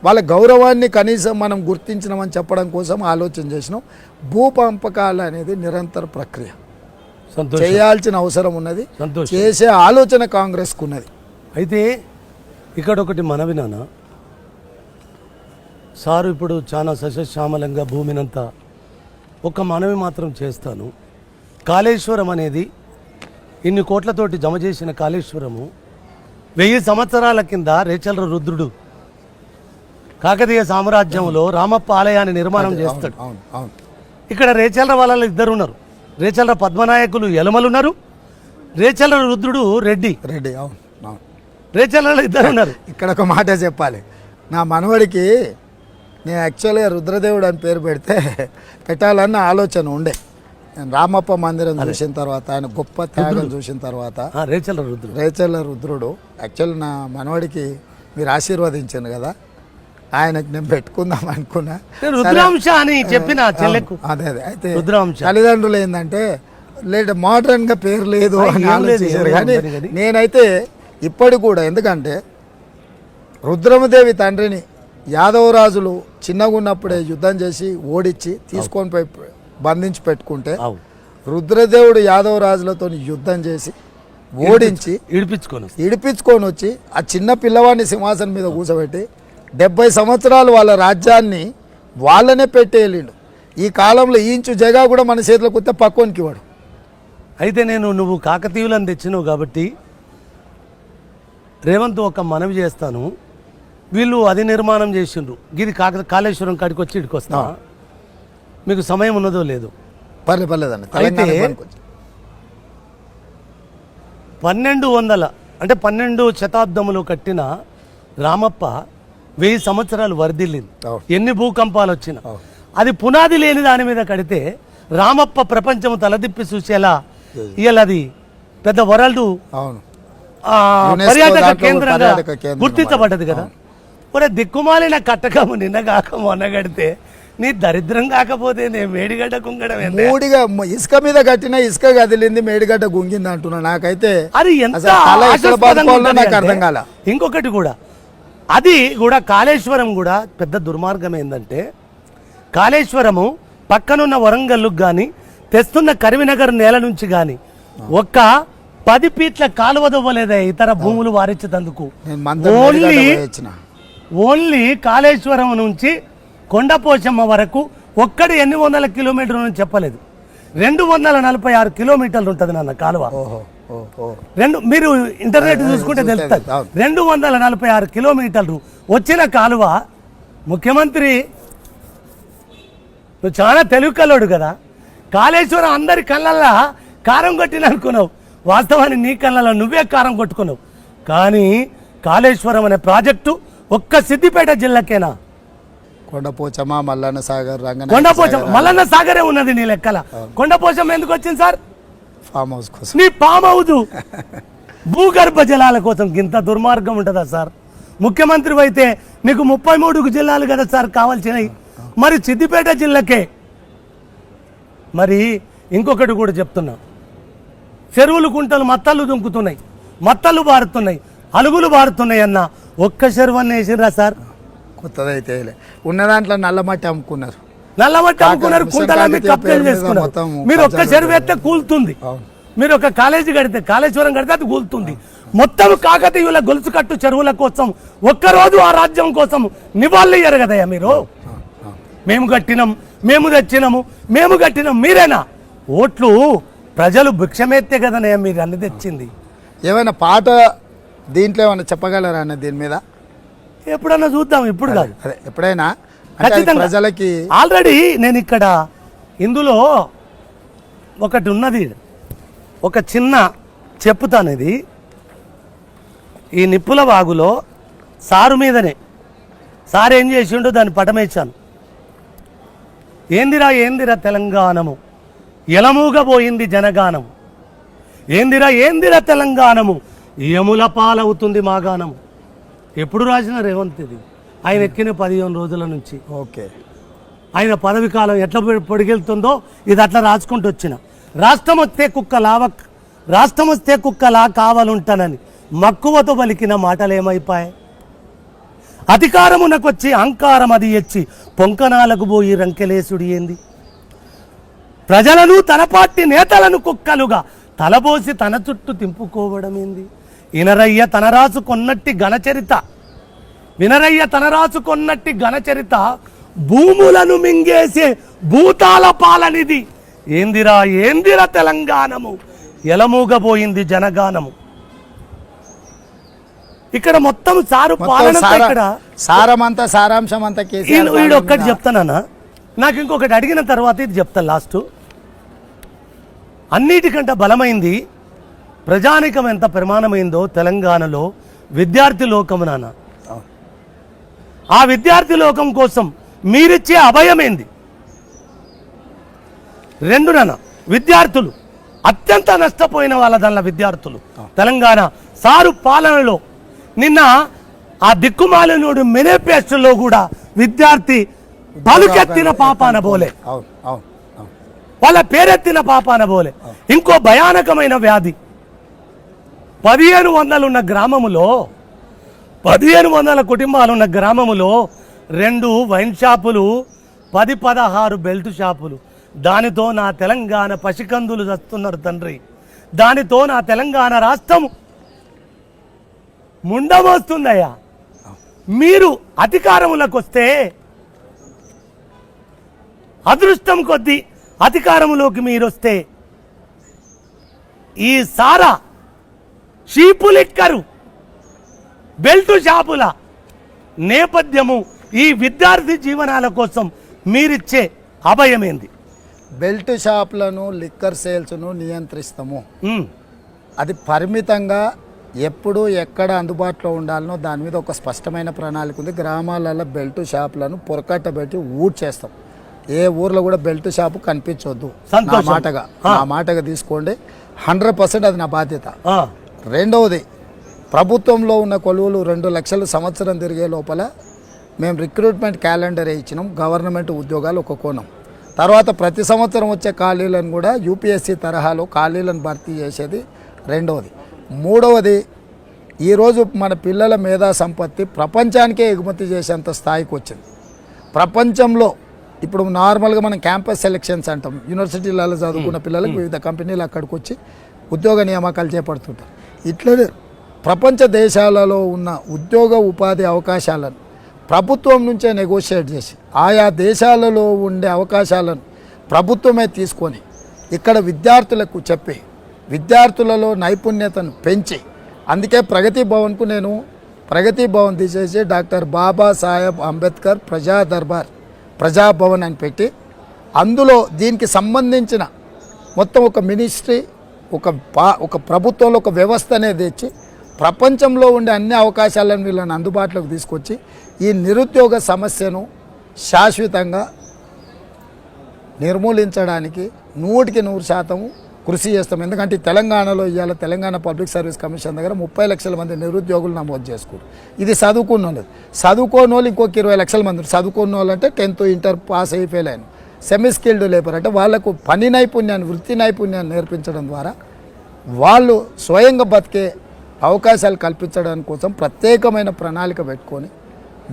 వాళ్ళ గౌరవాన్ని కనీసం మనం గుర్తించినామని చెప్పడం కోసం ఆలోచన చేసినాం. భూ పంపకాలు అనేది నిరంతర ప్రక్రియ, చేయాల్సిన అవసరం ఉన్నది, చేసే ఆలోచన కాంగ్రెస్కు ఉన్నది. అయితే ఇక్కడ ఒకటి మనవి నాన్న, సారు ఇప్పుడు చాలా సస్యశ్యామలంగా భూమినంతా ఒక మనవి మాత్రం చేస్తాను. కాళేశ్వరం అనేది ఇన్ని కోట్లతోటి జమ చేసిన కాళేశ్వరము 1000 సంవత్సరాల కింద రేచల రుద్రుడు కాకతీయ సామ్రాజ్యంలో రామప్ప ఆలయాన్ని నిర్మాణం చేస్తాడు. ఇక్కడ రేచల వాళ్ళ ఇద్దరు ఉన్నారు. రేచల పద్మనాయకులు యలమలు ఉన్నారు, రేచల రుద్రుడు రెడ్డి. రేచల ఇద్దరు ఉన్నారు. ఇక్కడ ఒక మాట చెప్పాలి, నా మనవడికి నేను యాక్చువల్గా రుద్రదేవుడు అని పేరు పెట్టాలన్న ఆలోచన ఉండే. నేను రామప్ప మందిరం చూసిన తర్వాత, ఆయన గొప్ప త్యాగం చూసిన తర్వాత రేచల రుద్రుడు యాక్చువల్ నా మనవడికి మీరు ఆశీర్వదించాను కదా, ఆయనకు నేను పెట్టుకుందాం అనుకున్నా. అదే అయితే తల్లిదండ్రులు ఏంటంటే లేదు మోడర్న్గా పేరు లేదు అని ఆలోచించారు. కానీ నేనైతే ఇప్పటికి కూడా, ఎందుకంటే రుద్రమదేవి తండ్రిని యాదవరాజులు చిన్నగా ఉన్నప్పుడే యుద్ధం చేసి ఓడించి తీసుకొని పోయి బంధించి పెట్టుకుంటే రుద్రదేవుడు యాదవరాజులతో యుద్ధం చేసి ఓడించి ఇడిపించుకొని వచ్చి ఆ చిన్న పిల్లవాడిని సింహాసనం మీద కూర్చోబెట్టి 70 సంవత్సరాలు వాళ్ళ రాజ్యాన్ని వాళ్ళనే పెట్టేయలేడు. ఈ కాలంలో ఈ ఇంచు జగా కూడా మన చేతిలోకి వస్తే పక్కోనికి వాడు. అయితే నువ్వు కాకతీయులను తెచ్చినావు కాబట్టి రేవంత్ ఒక మనవి చేస్తాను. వీళ్ళు అది నిర్మాణం చేసిండ్రు, గిది కాళేశ్వరం కాడికి వచ్చి ఇడికి వస్తా, మీకు సమయం ఉన్నదో లేదు. పర్లేదండి. అయితే 1200 అంటే 12 శతాబ్దములు కట్టిన రామప్ప 1000 సంవత్సరాలు వర్ధిల్లింది. ఎన్ని భూకంపాలు వచ్చినా అది పునాది లేని దాని మీద కడితే రామప్ప ప్రపంచం తలదిప్పి చూసేలా ఇవాళ అది పెద్ద వరల్డ్ పర్యాటక కేంద్రంగా గుర్తించబడ్డది కదా. ఒరే దిక్కుమాలిన కట్టకము నిన్న కాక మొన్న కడితే నీ దరిద్రం కాకపోతే నేను మేడిగడ్డ కుంగడం మూడిగా ఇసుక మీద కట్టిన ఇసుక కదిలింది, మేడిగడ్డ గుంగింది అంటున్నా. నాకైతే అది ఎంత నాకు అర్థం కాల. ఇంకొకటి కూడా, అది కూడా కాళేశ్వరం కూడా పెద్ద దుర్మార్గం ఏంటంటే, కాళేశ్వరము పక్కనున్న వరంగల్లుకు కానీ తెస్తున్న కరీంనగర్ నేల నుంచి కానీ ఒక్క 10 ఫీట్ల కాలువ దవ్వలేదా ఇతర భూములు వారించేందుకు. ఓన్లీ కాళేశ్వరం నుంచి కొండపోచమ్మ వరకు ఒక్కడి ఎన్ని వందల కిలోమీటర్లు అని చెప్పలేదు, 246 కిలోమీటర్లు ఉంటుంది నాన్న కాలువ. మీరు ఇంటర్నెట్ చూసుకుంటే తెలుస్తుంది. 246 కిలోమీటర్లు వచ్చిన కాలువ. ముఖ్యమంత్రి నువ్వు చాలా తెలుగు కల్లోడు కదా, కాళేశ్వరం అందరి కళ్ళల్లో కారం కొట్టిన అనుకున్నావు, వాస్తవాన్ని నీ కళ్ళల్లో నువ్వే కారం కొట్టుకున్నావు. కానీ కాళేశ్వరం అనే ప్రాజెక్టు ఒక్క సిద్దిపేట జిల్లాకేనా? కొండపోచమ్మ, మల్లన్న సాగర్, కొండపోచమ్మ, మల్లన్న సాగరే ఉన్నది నీ లెక్కల. కొండపోచమ్మ ఎందుకు వచ్చింది సార్? ఫామ్ హౌస్ కోసం. నీ ఫామ్ హౌస్ భూగర్భ జలాల కోసం. ఇంత దుర్మార్గం ఉంటుందా సార్? ముఖ్యమంత్రి అయితే నీకు 33 జిల్లాలు కదా సార్ కావాల్సినవి, మరి సిద్దిపేట జిల్లాకే. మరి ఇంకొకటి కూడా చెప్తున్నా, చెరువులు కుంటలు మత్తళ్ళు దుంకుతున్నాయి, మత్తళ్ళు బారుతున్నాయి, అలుగులు బారుతున్నాయి అన్న ఒక్క చెరువు అన్న వేసిర్రా సార్? కొత్తదైతే ఉన్న దాంట్లో నల్లమట్టి అమ్ముకున్నారు, నల్లమట్టి అమ్ముకున్నారు, కుంటలన్నీ కబ్జాలు చేసుకున్నారు. మీరు ఒక్క చెరువు ఎత్తే కూలుతుంది, మీరు ఒక కాలేజీ కడితే కాళేశ్వరం కడితే అది కూలుతుంది. మొత్తం కాకతీయుల గొలుసు కట్టు చెరువుల కోసం ఒక్కరోజు ఆ రాజ్యం కోసం నివాళులు ఇయ్యరు కదయ్యా మీరు. మేము కట్టినాం, మేము తెచ్చినాము, మేము కట్టినాం మీరేనా? ఓట్లు ప్రజలు భిక్షమెత్తే కదనయ్యా మీరు అన్ని తెచ్చింది. ఏమైనా పాట దీంట్లో ఏమైనా చెప్పగలరా అన్న దీని మీద? ఎప్పుడన్నా చూద్దాం, ఇప్పుడు కాదు, అదే ఎప్పుడైనా అంటే అది ప్రజలకి. ఆల్రెడీ నేను ఇక్కడ ఇందులో ఒకటి ఉన్నది, ఒక చిన్న చెప్పుతాను. ఇది ఈ నిప్పుల వాగులో సారు మీదనే సారు ఏం చేసిండో దాన్ని పటమేశాను. ఏందిరా ఏందిరా తెలంగాణము ఎలమూగా పోయింది జనగానము, ఏందిరా ఏందిరా తెలంగాణము యముల పాలవుతుంది మా గానము. ఎప్పుడు రాసిన రేవంత్ ఇది? ఆయన ఎక్కిన 15 రోజుల నుంచి. ఓకే, ఆయన పదవి కాలం ఎట్లా పొడిగెళ్తుందో ఇది అట్లా రాసుకుంటూ వచ్చిన. రాష్ట్రం వస్తే కుక్కలా కావాలుంటానని మక్కువతో పలికిన మాటలు ఏమైపోయాయి? అధికారమునకొచ్చి అహంకారం అది ఎచ్చి పొంకనాలకు పోయి రంకెలేసుడి ఏంది? ప్రజలను తన పార్టీ నేతలను కుక్కలుగా తలబోసి తన చుట్టూ తింపుకోవడం ఏంది? వినరయ్య తన రాసుకొన్నట్టి ఘనచరిత భూములను మింగేసే భూతాల పాలనిది. ఏందిరా తెలంగాణము ఎలమూగబోయింది జనగానము. ఇక్కడ మొత్తం సారు పాలన, ఇక్కడ సారమంతా సారాంశం అంతా వీడొక్కటి చెప్తానన్నా, నాకు ఇంకొకటి అడిగిన తర్వాత ఇది చెప్తాను లాస్ట్. అన్నిటికంటే బలమైంది ప్రజానికం ఎంత ప్రమాణమైందో తెలంగాణలో విద్యార్థి లోకము నాన్న. ఆ విద్యార్థి లోకం కోసం మీరిచ్చే అభయమేంది? 2 నాన్న, విద్యార్థులు అత్యంత నష్టపోయిన వాళ్ళ దానిలో విద్యార్థులు తెలంగాణ సారు పాలనలో. నిన్న ఆ దిక్కుమాలినుడు మేనిఫెస్టోలో కూడా విద్యార్థి పలుకెత్తిన పాపాన బోలే, వాళ్ళ పేరెత్తిన పాపాన బోలే. ఇంకో భయానకమైన వ్యాధి 1500 ఉన్న గ్రామములో 1500 కుటుంబాలు ఉన్న గ్రామములో 2 వైన్ షాపులు, 10-16 బెల్ట్ షాపులు. దానితో నా తెలంగాణ పసికందులు చస్తున్నారు తండ్రి. దానితో నా తెలంగాణ రాష్ట్రం ముండమోస్తుందయ్యా. మీరు అధికారములకు వస్తే అదృష్టం కొద్దీ అధికారములోకి మీరు వస్తే ఈ సారా షీపులిక్కరు బెల్టు షాపుల నేపథ్యము ఈ విద్యార్థి జీవనాల కోసం మీరిచ్చే అభయమేంది? Belt షాపులను liquor సేల్స్ను నియంత్రిస్తాము. అది పరిమితంగా ఎప్పుడు ఎక్కడ అందుబాటులో ఉండాలనో దాని మీద ఒక స్పష్టమైన ప్రణాళిక ఉంది. గ్రామాలలో బెల్ట్ షాపులను పొరకట్టబెట్టి చేస్తాం. ఏ ఊర్లో కూడా బెల్ట్ షాపు కనిపించొద్దు. నా మాటగా తీసుకోండి. 100% అది నా బాధ్యత. రెండవది, ప్రభుత్వంలో ఉన్న కొలువులు 2 లక్షలు సంవత్సరం తిరిగే లోపల మేము రిక్రూట్మెంట్ క్యాలెండర్ ఇచ్చినాం. గవర్నమెంట్ ఉద్యోగాలు ఒక కోణం. తర్వాత ప్రతి సంవత్సరం వచ్చే ఖాళీలను కూడా యూపీఎస్సీ తరహాలో ఖాళీలను భర్తీ చేసేది రెండవది. మూడవది, ఈరోజు మన పిల్లల మేధా సంపత్తి ప్రపంచానికే ఎగుమతి చేసేంత స్థాయికి వచ్చింది. ప్రపంచంలో ఇప్పుడు నార్మల్గా మనం క్యాంపస్ సెలెక్షన్స్ అంటాం. యూనివర్సిటీలలో చదువుకున్న పిల్లలకు వివిధ కంపెనీలు అక్కడికి వచ్చి ఉద్యోగ నియామకాలు చేపడుతుంటారు. ఇట్లనే ప్రపంచ దేశాలలో ఉన్న ఉద్యోగ ఉపాధి అవకాశాలను ప్రభుత్వం నుంచే నెగోషియేట్ చేసి ఆయా దేశాలలో ఉండే అవకాశాలను ప్రభుత్వమే తీసుకొని ఇక్కడ విద్యార్థులకు చెప్పి విద్యార్థులలో నైపుణ్యతను పెంచి, అందుకే ప్రగతి భవన్కు నేను ప్రగతి భవన్ తీసేసి డాక్టర్ బాబాసాహెబ్ అంబేద్కర్ ప్రజాభవన్ అని పెట్టి అందులో దీనికి సంబంధించిన మొత్తం ఒక మినిస్ట్రీ, ఒక ప్రభుత్వంలో ఒక వ్యవస్థ అనేది తెచ్చి ప్రపంచంలో ఉండే అన్ని అవకాశాలను వీళ్ళని అందుబాటులోకి తీసుకొచ్చి ఈ నిరుద్యోగ సమస్యను శాశ్వతంగా నిర్మూలించడానికి 100% కృషి చేస్తాం. ఎందుకంటే తెలంగాణలో ఇవాళ తెలంగాణ పబ్లిక్ సర్వీస్ కమిషన్ దగ్గర 30 లక్షల మంది నిరుద్యోగులు నమోదు చేసుకున్నారు. ఇది చదువుకున్న వాళ్ళు. చదువుకోని వాళ్ళు ఇంకొక 20 లక్షల మంది. చదువుకున్న వాళ్ళు అంటే 10th ఇంటర్ పాస్ అయి ఫెయిల్ అయిన సెమీ స్కిల్డ్ లేబర్ అంటే వాళ్లకు పని నైపుణ్యాన్ని, వృత్తి నైపుణ్యాన్ని నేర్పించడం ద్వారా వాళ్ళు స్వయంగా బతికే అవకాశాలు కల్పించడానికి కోసం ప్రత్యేకమైన ప్రణాళిక పెట్టుకొని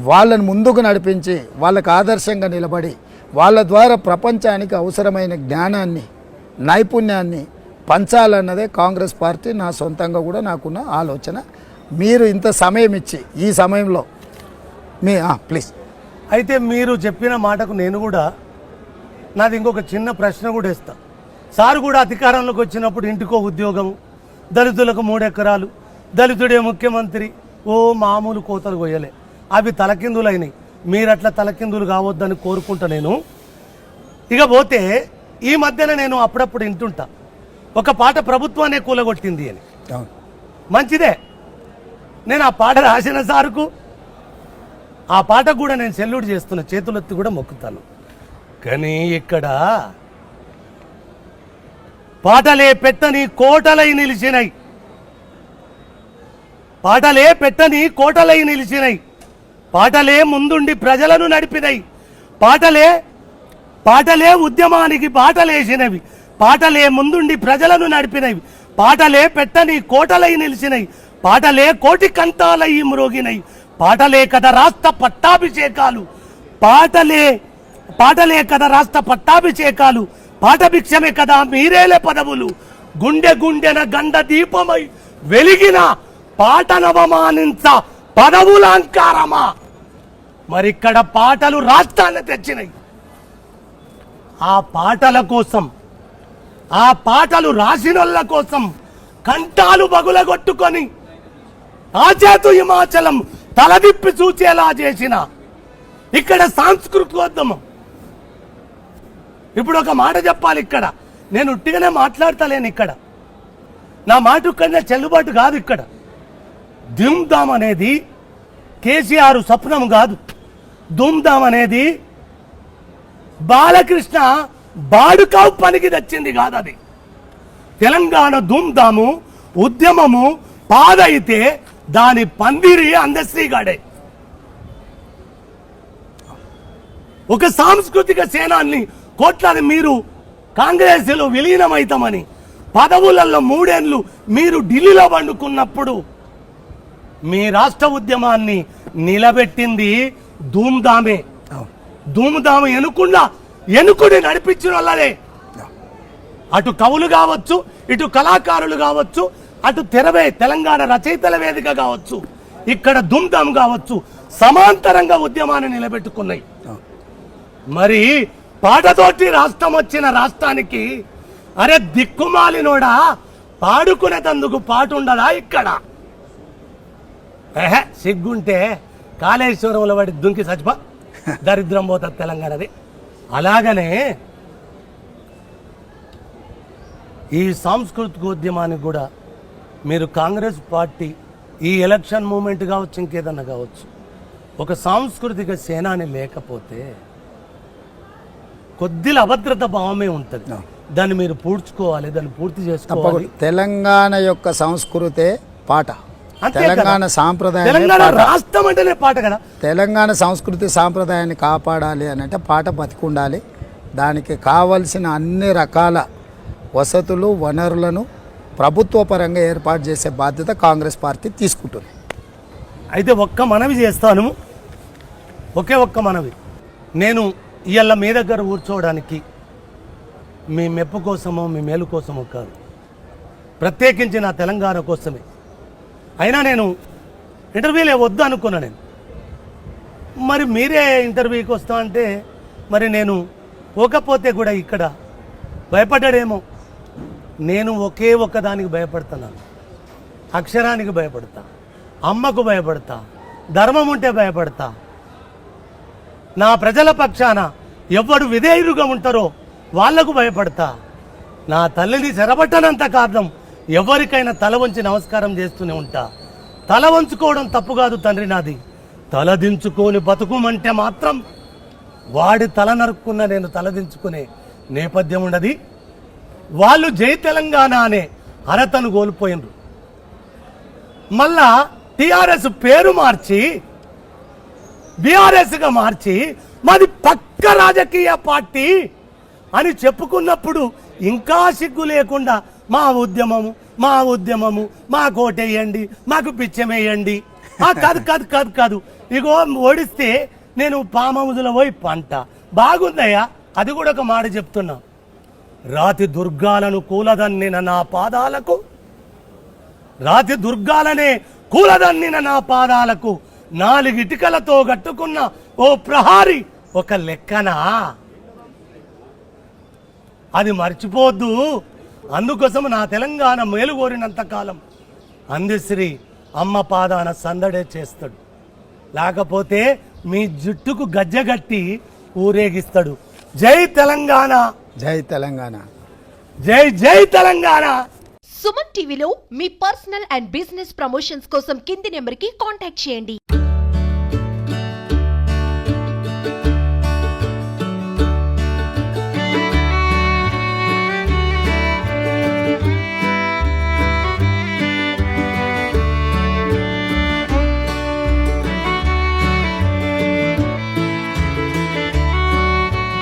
వాళ్ళని ముందుకు నడిపించి వాళ్ళకు ఆదర్శంగా నిలబడి వాళ్ళ ద్వారా ప్రపంచానికి అవసరమైన జ్ఞానాన్ని నైపుణ్యాన్ని పంచాలన్నదే కాంగ్రెస్ పార్టీ నా సొంతంగా కూడా నాకున్న ఆలోచన. మీరు ఇంత సమయం ఇచ్చి ఈ సమయంలో ప్లీజ్. అయితే మీరు చెప్పిన మాటకు నేను కూడా నాది ఇంకొక చిన్న ప్రశ్న కూడా ఇస్తా. సార్ కూడా అధికారంలోకి వచ్చినప్పుడు ఇంటికో ఉద్యోగం, దళితులకు 3 ఎకరాలు, దళితుడే ముఖ్యమంత్రి, మామూలు కోతలు కొయ్యలే, అవి తలకిందులు అయినాయి. మీరు అట్లా తలకిందులు కావద్దని కోరుకుంటా నేను. ఇక పోతే ఈ మధ్యన నేను అప్పుడప్పుడు వింటుంటా ఒక పాట ప్రభుత్వాన్ని కూలగొట్టింది అని. మంచిదే, నేను ఆ పాట రాసిన సార్కు ఆ పాటకు కూడా నేను సెల్యూట్ చేస్తున్నా, చేతులెత్తి కూడా మొక్కుతాను. కానీ ఇక్కడ పాటలే పెట్టని కోటలై నిలిచినాయి, పాటలే పెట్టని కోటలై నిలిచినాయి, పాటలే ముందుండి ప్రజలను నడిపినాయి, పాటలే ఉద్యమానికి బాటలేసినవి, పాటలే ముందుండి ప్రజలను నడిపినవి, పాటలే పెట్టని కోటలై నిలిచినవి, పాటలే కోటి కంఠాలై మ్రోగినవి, పాటలే కదా రాష్ట్ర పట్టాభిషేకాలు, పాటలే కదా రాష్ట్ర పట్టాభిషేకాలు, పాఠభిక్షమే కదా మీరేలే పదవులు, గుండె గుండెన గండ దీపమై వెలిగిన పాటనవమానించ పదవుల అంకారమా. మరిక్కడ పాటలు రాష్ట్రాన్ని తెచ్చినాయి. ఆ పాటల కోసం, ఆ పాటలు రాసినోళ్ళ కోసం కంఠాలు బగులగొట్టుకొని ఆచేతు హిమాచలం తలదిప్పి చూచేలా చేసిన ఇక్కడ సాంస్కృతికోద్యమం. ఇప్పుడు ఒక మాట చెప్పాలి, ఇక్కడ నేను ఉట్టిగానే మాట్లాడతలేను, ఇక్కడ నా మాట కన్నా చెల్లుబాటు కాదు. ఇక్కడ ధూమ్ధామ్ అనేది కేసీఆర్ స్వప్నం కాదు, ధూమ్ధామ్ అనేది బాలకృష్ణ బాడుకావు పనికి తెచ్చింది కాదు. అది తెలంగాణ ధూమ్ధాము ఉద్యమము పాదైతే దాని పందిరి అందశ్రీగాడే. ఒక సాంస్కృతిక సేనాన్ని కోట్లాది మీరు కాంగ్రెస్లో విలీనమైతామని పదవులలో 3 ఏళ్ళు మీరు ఢిల్లీలో వండుకున్నప్పుడు మీ రాష్ట్ర ఉద్యమాన్ని నిలబెట్టింది ధూమ్ధామే. ధూమ్ధాము ఎనుకుడి నడిపించిన వాళ్ళనే. అటు కవులు కావచ్చు, ఇటు కళాకారులు కావచ్చు, అటు తెలంగాణ రచయితల వేదిక కావచ్చు, ఇక్కడ ధూమ్ధామ్ కావచ్చు, సమాంతరంగా ఉద్యమాన్ని నిలబెట్టుకున్నాయి. మరి పాటతోటి రాష్ట్రం వచ్చిన రాష్ట్రానికి అరే దిక్కుమాలినోడా పాడుకునేటందుకు పాట ఉండదా ఇక్కడ? సిగ్గుంటే కాళేశ్వరంలో వాడి దుంకి సచిప దరిద్రం పోతుంది తెలంగాణది. అలాగనే ఈ సాంస్కృతిక ఉద్యమానికి కూడా మీరు కాంగ్రెస్ పార్టీ ఈ ఎలక్షన్ మూమెంట్ కావచ్చు, ఇంకేదన్నా కావచ్చు, ఒక సాంస్కృతిక సేనాని లేకపోతే కొద్దిగా అభద్రత భావమే ఉంటుంది. దాన్ని మీరు పూడ్చుకోవాలి, దాన్ని పూర్తి చేసుకోవాలి. తెలంగాణ యొక్క సంస్కృతే పాట, తెలంగాణ సాంప్రదాయం, రాష్ట్రం అంటేనే పాట కదా. తెలంగాణ సంస్కృతి సాంప్రదాయాన్ని కాపాడాలి అని అంటే పాట బతికుండాలి. దానికి కావలసిన అన్ని రకాల వసతులు వనరులను ప్రభుత్వ పరంగా ఏర్పాటు చేసే బాధ్యత కాంగ్రెస్ పార్టీ తీసుకుంటుంది. అయితే ఒక్క మనవి చేస్తాను, ఒక్క మనవి. నేను ఇవాళ మీ దగ్గర కూర్చోవడానికి మీ మెప్పు కోసమో మీ మేలు కోసమో కాదు, ప్రత్యేకించి నా తెలంగాణ కోసమే. అయినా నేను ఇంటర్వ్యూలే వద్దు అనుకున్నా. నేను మరి మీరే ఇంటర్వ్యూకి వస్తా అంటే మరి నేను పోకపోతే కూడా ఇక్కడ భయపడ్డాడేమో. నేను ఒక్క దానికి భయపడుతున్నాను, అక్షరానికి భయపడతా, అమ్మకు భయపడతా, ధర్మం ఉంటే భయపడతా. నా ప్రజల పక్షాన ఎవడు విధేయులుగా ఉంటారో వాళ్లకు భయపడతా. నా తల్లిని చెరబట్టనంత కారణం ఎవరికైనా తల వంచి నమస్కారం చేస్తూనే ఉంటా. తల వంచుకోవడం తప్పు కాదు తండ్రి నాది, తలదించుకొని బతుకుమంటే మాత్రం వాడి తల నరుక్కున్న నేను తలదించుకునే నేపథ్యం ఉండదు. వాళ్ళు జై తెలంగాణ అనే అర్హతను కోల్పోయినరు. మళ్ళా టిఆర్ఎస్ పేరు మార్చి బీఆర్ఎస్గా మార్చి మాది పక్క రాజకీయ పార్టీ అని చెప్పుకున్నప్పుడు ఇంకా సిగ్గు లేకుండా మా ఉద్యమము మా ఉద్యమము మా కోటేయండి మాకు పిచ్చమేయండి. కాదు కాదు కాదు కాదు, ఇగో ఓడిస్తే నేను పామముదుల పోయి పంట బాగుందయ్యా. అది కూడా ఒక మాట చెప్తున్నా, రాతి దుర్గాలను కూలదన్నిన నా పాదాలకు, రాతి దుర్గాలనే కూలదన్నిన నా పాదాలకు 4 ఇటుకలతో కట్టుకున్న ఓ ప్రహారి ఒక లెక్కనా? అది మర్చిపోద్దు. అందుకోసం నా తెలంగాణ మేలు కోరినంత కాలం అందశ్రీ అమ్మ పాదాన సందడే చేస్తాడు, లేకపోతే మీ జుట్టుకు గజ్జగట్టి ఊరేగిస్తాడు. జై తెలంగాణ, జై తెలంగాణ, జై జై తెలంగాణ. సుమన్ టీవీలో మీ పర్సనల్ అండ్ బిజినెస్ ప్రమోషన్స్ కోసం కింది నెంబర్కి కాంటాక్ట్ చేయండి.